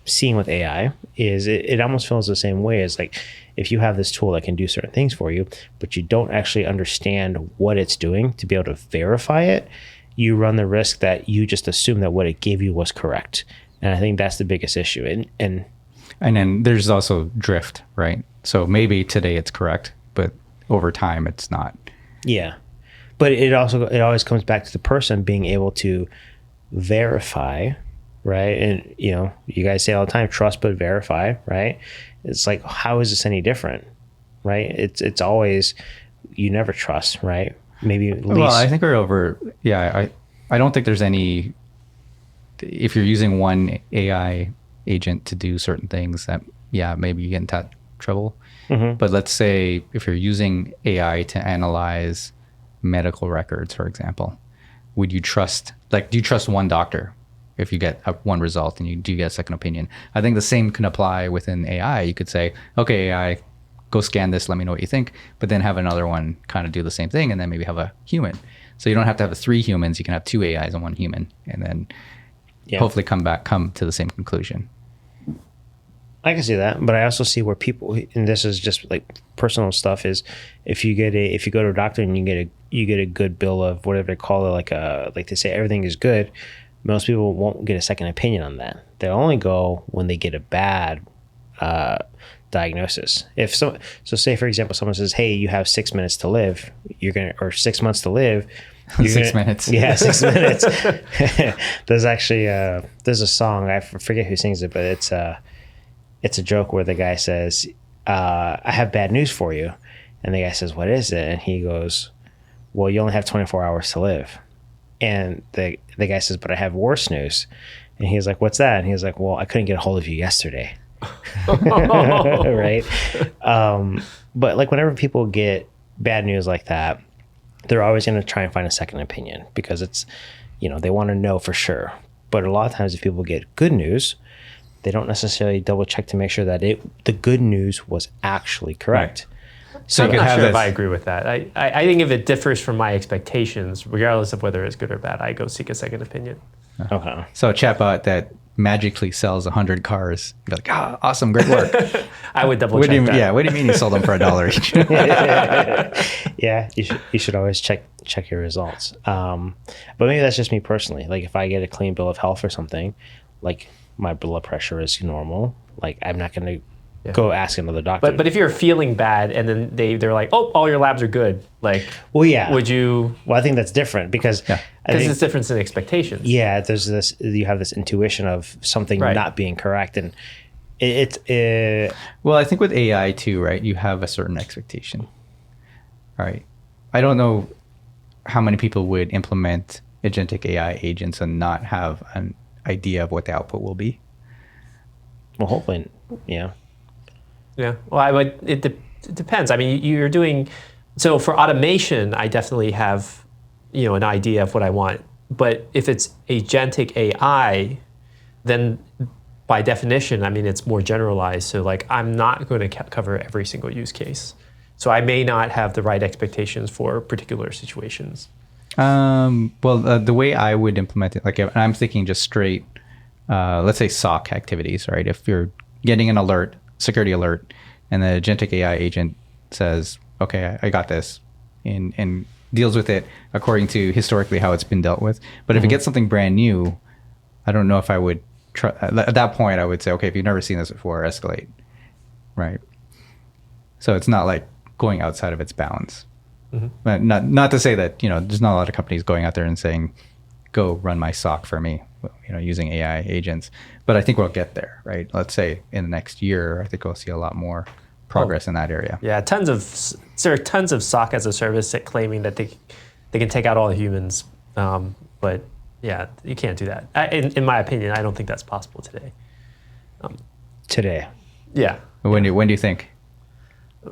seen with AI, is it almost feels the same way as like if you have this tool that can do certain things for you, but you don't actually understand what it's doing to be able to verify it, you run the risk that you just assume that what it gave you was correct. And I think that's the biggest issue. And then there's also drift, right? So maybe today it's correct, but over time it's not. Yeah. But it always comes back to the person being able to verify, right? And, you guys say all the time, trust but verify, right? It's like, how is this any different, right? It's always, you never trust, right? Maybe at least. Well, I think we're over, I don't think there's any, if you're using one AI agent to do certain things that maybe you get into trouble. But let's say if you're using AI to analyze medical records, for example, do you trust one doctor if you get one result and you do get a second opinion? I think the same can apply within AI. You could say, okay, AI, go scan this, let me know what you think, but then have another one kind of do the same thing and then maybe have a human. So you don't have to have 3 humans, you can have 2 AIs and 1 human, and then hopefully come to the same conclusion. I can see that, but I also see where people, and this is just like personal stuff, is if you go to a doctor and you get a good bill of whatever they call it, like they say everything is good, most people won't get a second opinion on that. They'll only go when they get a bad diagnosis. If so say for example, someone says, "Hey, you have 6 minutes to live," or 6 months to live. 6 minutes. Yeah, 6 minutes. There's actually there's a song, I forget who sings it, but it's a joke where the guy says, "I have bad news for you," and the guy says, "What is it?" And he goes, "Well, you only have 24 hours to live." And the guy says, "But I have worse news." And he's like, "What's that?" And he's like, "Well, I couldn't get a hold of you yesterday." Right. But like whenever people get bad news like that, they're always going to try and find a second opinion because it's, they want to know for sure. But a lot of times if people get good news, they don't necessarily double check to make sure that the good news was actually correct. Right. So I'm not sure if I agree with that. I think if it differs from my expectations, regardless of whether it's good or bad, I go seek a second opinion. Okay. So a chatbot that magically sells 100 cars, you'd be like, awesome, great work. I would double check that. Yeah, what do you mean you sold them for $1 each? Yeah, you should always check your results. But maybe that's just me personally. Like if I get a clean bill of health or something, like my blood pressure is normal, like I'm not going to go ask another doctor. But if you're feeling bad and then they're like, "Oh, all your labs are good," like, well, yeah, would you? Well, I think that's different because it's difference in expectations. Yeah, there's this. You have this intuition of something not being correct, and well, I think with AI too, right? You have a certain expectation. All right, I don't know how many people would implement agentic AI agents and not have an idea of what the output will be. Well, hopefully, yeah. Yeah. Well, it depends. I mean, you're doing, so for automation, I definitely have, an idea of what I want. But if it's agentic AI, then by definition, I mean, it's more generalized. So like, I'm not going to cover every single use case. So I may not have the right expectations for particular situations. Well, the way I would implement it, like I'm thinking just straight, let's say SOC activities, right? If you're getting an alert, security alert, and the agentic AI agent says, "Okay, I got this," and deals with it according to historically how it's been dealt with. But if it gets something brand new, I don't know if I would try. At that point, I would say, "Okay, if you've never seen this before, escalate." Right. So it's not like going outside of its bounds. But not to say that there's not a lot of companies going out there and saying, "Go run my SOC for me," using AI agents. But I think we'll get there, right? Let's say in the next year, I think we'll see a lot more progress in that area. Yeah, there are tons of SOC as a service that claiming that they can take out all the humans. But yeah, you can't do that. In my opinion, I don't think that's possible today. Today. Yeah. When do you think?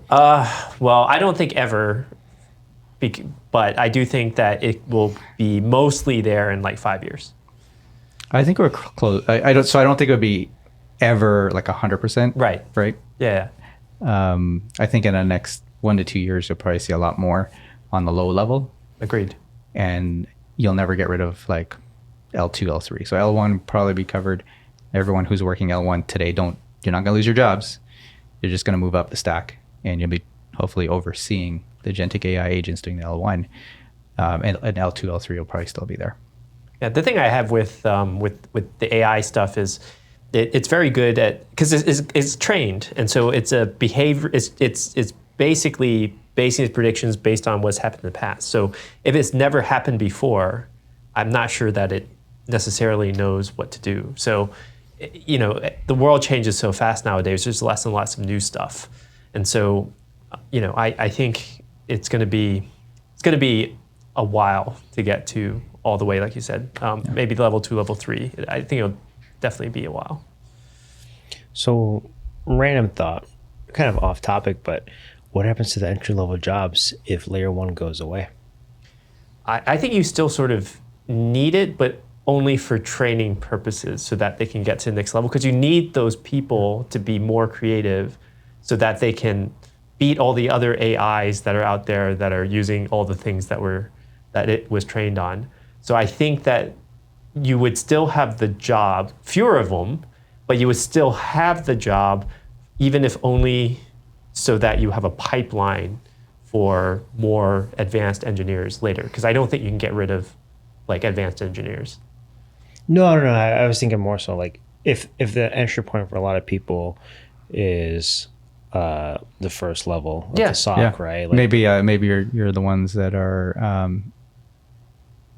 Well, I don't think ever, but I do think that it will be mostly there in like 5 years. I think we're close. I don't think it would be ever like 100%. Right. Right. Yeah. I think in the next 1 to 2 years, you'll probably see a lot more on the low level. Agreed. And you'll never get rid of like L2, L3. So L1 probably be covered. Everyone who's working L1 today, you're not going to lose your jobs. You're just going to move up the stack, and you'll be hopefully overseeing the agentic AI agents doing the L1. And L2, L3 will probably still be there. Yeah, the thing I have with the AI stuff is it's very good at, because it's trained, and so it's a behavior. It's basically basing its predictions based on what's happened in the past. So if it's never happened before, I'm not sure that it necessarily knows what to do. So the world changes so fast nowadays. There's less and less of new stuff, and so I think it's going to be a while to get to all the way, like you said, maybe level 2, level 3. I think it'll definitely be a while. So, random thought, kind of off topic, but what happens to the entry level jobs if layer 1 goes away? I think you still sort of need it, but only for training purposes so that they can get to the next level, because you need those people to be more creative so that they can beat all the other AIs that are out there that are using all the things that it was trained on. So I think that you would still have the job, fewer of them, but you would still have the job, even if only so that you have a pipeline for more advanced engineers later. Because I don't think you can get rid of like advanced engineers. No. I was thinking more so like if the entry point for a lot of people is the first level of Yeah. the SOC, Yeah. right? Like, Maybe you're the ones that are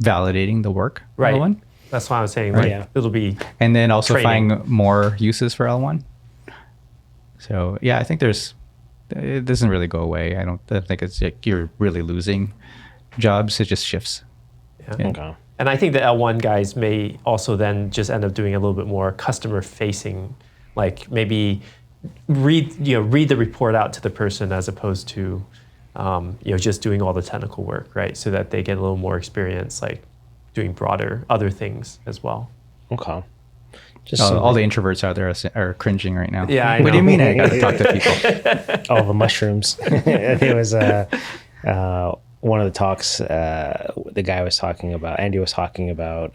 validating the work of Right. L1, That's why I was saying, like, Yeah. it'll be and then also Training. find more uses for L1. So yeah, I think it doesn't really go away. I don't think it's like you're really losing jobs. It just shifts. Yeah. Okay. And I think the L1 guys may also then just end up doing a little bit more customer facing, like maybe read the report out to the person as opposed to just doing all the technical work, right? So that they get a little more experience, like doing broader other things as well. Okay. Just All the introverts out there are cringing right now. Yeah, I What do you know. mean I got to talk to people? all the mushrooms. It was one of the talks. The guy was talking about. Andy was talking about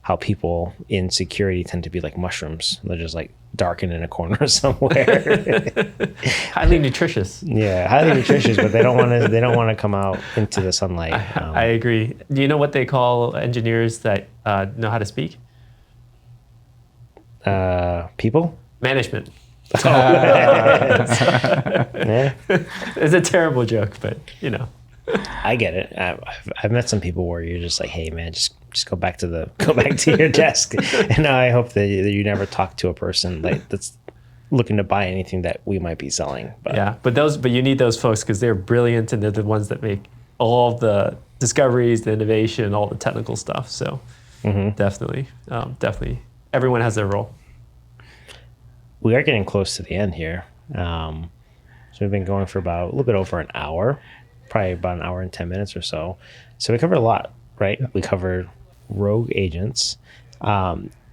how people in security tend to be like mushrooms. They're just like darkened in a corner somewhere. Highly nutritious. Yeah, highly nutritious, but they don't want to. They don't want to come out into the sunlight. I agree. Do you know what they call engineers that know how to speak? People. Management. Yeah, It's a terrible joke, but I get it. I've met some people where you're just like, hey man, just go back to your desk. And I hope that you never talk to a person like that's looking to buy anything that we might be selling. But yeah. But you need those folks because they're brilliant and they're the ones that make all of the discoveries, the innovation, all the technical stuff. So definitely, everyone has their role. we are getting close to the end here. So we've been going for about a little bit over an hour, probably about an hour and 10 minutes or so. So we covered a lot, right? We covered rogue agents,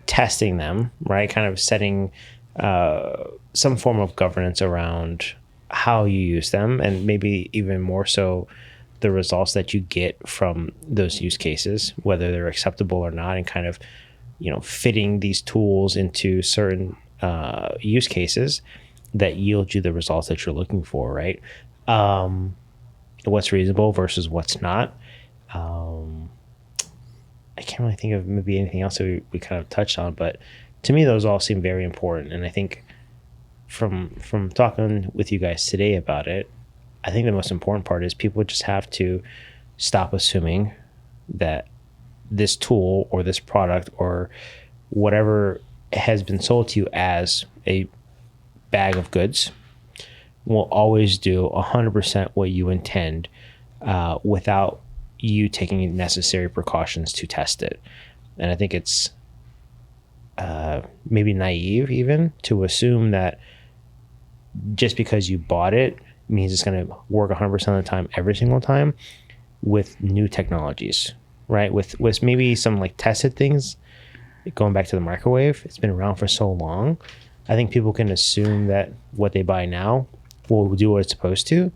testing them, right? Kind of setting some form of governance around how you use them, and maybe even more so the results that you get from those use cases, whether they're acceptable or not, and kind of, fitting these tools into certain use cases that yield you the results that you're looking for, right? What's reasonable versus what's not. I can't really think of maybe anything else that we kind of touched on, but to me, those all seem very important. And I think from talking with you guys today about it, I think the most important part is people just have to stop assuming that this tool or this product or whatever has been sold to you as a bag of goods will always do 100% what you intend without you taking necessary precautions to test it. And I think it's maybe naive even to assume that just because you bought it means it's going to work 100% of the time, every single time with new technologies, right? With maybe some like tested things, going back to the microwave, it's been around for so long. I think people can assume that what they buy now will do what it's supposed to.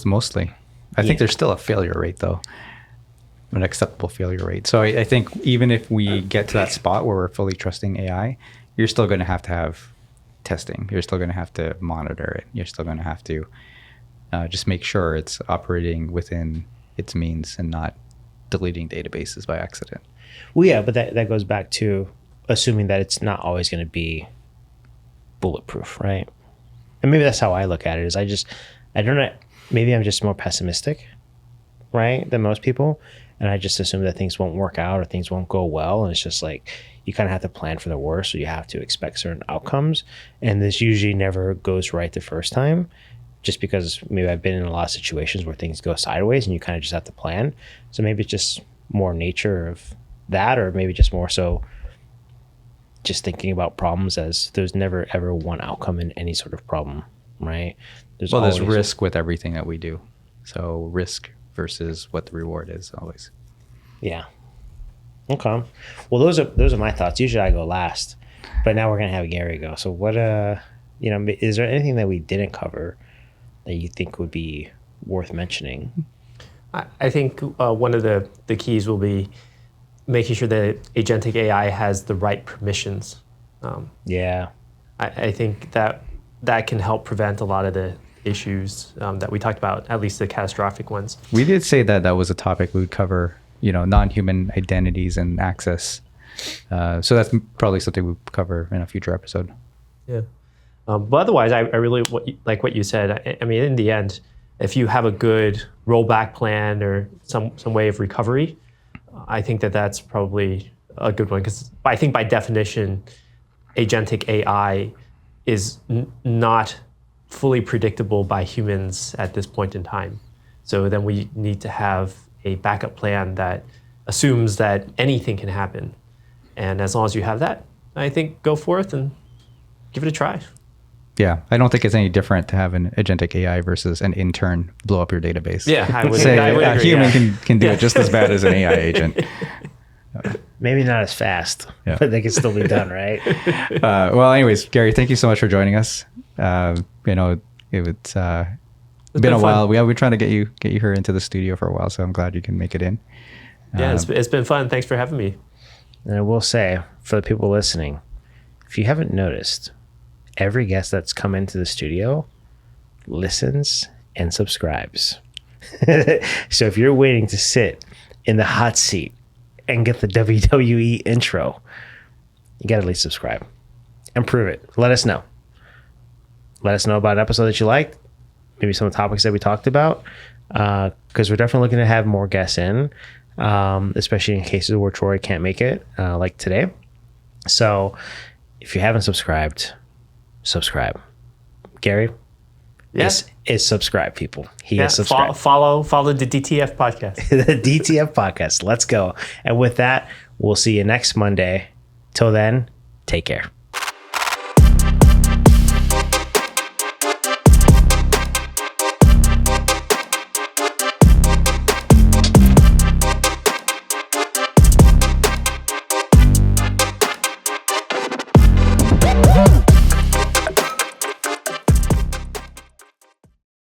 Mostly. I think there's still a failure rate though, an acceptable failure rate. So I think even if we get to that spot where we're fully trusting AI, you're still going to have testing. You're still going to have to monitor it. You're still going to have to just make sure it's operating within its means and not deleting databases by accident. Well, yeah, but that goes back to assuming that it's not always going to be bulletproof, right? And maybe that's how I look at it. Is I don't know. Maybe I'm just more pessimistic, right, than most people, and I just assume that things won't work out or things won't go well, and it's just like you kind of have to plan for the worst, so you have to expect certain outcomes, and this usually never goes right the first time, just because maybe I've been in a lot of situations where things go sideways, and you kind of just have to plan. So maybe it's just more nature of that, or maybe just more so just thinking about problems as there's never ever one outcome in any sort of problem, right? There's risk with everything that we do. So risk versus what the reward is always. Yeah. Okay. Well, those are my thoughts. Usually I go last, but now we're gonna have Gary go. So what is there anything that we didn't cover that you think would be worth mentioning? I think one of the keys will be making sure that agentic AI has the right permissions. Yeah. I think that can help prevent a lot of the issues that we talked about, at least the catastrophic ones. We did say that was a topic we would cover, non-human identities and access. So that's probably something we'll cover in a future episode. Yeah. But otherwise, I really like what you said. I mean, in the end, if you have a good rollback plan or some way of recovery, I think that's probably a good one, because I think by definition, agentic AI is not fully predictable by humans at this point in time. So then we need to have a backup plan that assumes that anything can happen. And as long as you have that, I think go forth and give it a try. Yeah, I don't think it's any different to have an agentic AI versus an intern blow up your database. Yeah, I would Say agree. a human can do it just as bad as an AI agent. Maybe not as fast, Yeah. but they can still be done, right? Well, anyways, Gary, thank you so much for joining us. You know, it's been a while. We've been trying to get you here into the studio for a while, so I'm glad you can make it in. Yeah, it's been fun. Thanks for having me. And I will say, for the people listening, if you haven't noticed, every guest that's come into the studio listens and subscribes. So if you're waiting to sit in the hot seat and get the WWE intro, you got to at least subscribe and prove it. Let us know. Let us know about an episode that you liked, maybe some of the topics that we talked about, because we're definitely looking to have more guests in, especially in cases where Troy can't make it, like today. So if you haven't subscribed, subscribe. Gary is subscribe, people. He is subscribed. Follow the DTF podcast. The DTF podcast. Let's go. And with that, we'll see you next Monday. Till then, take care.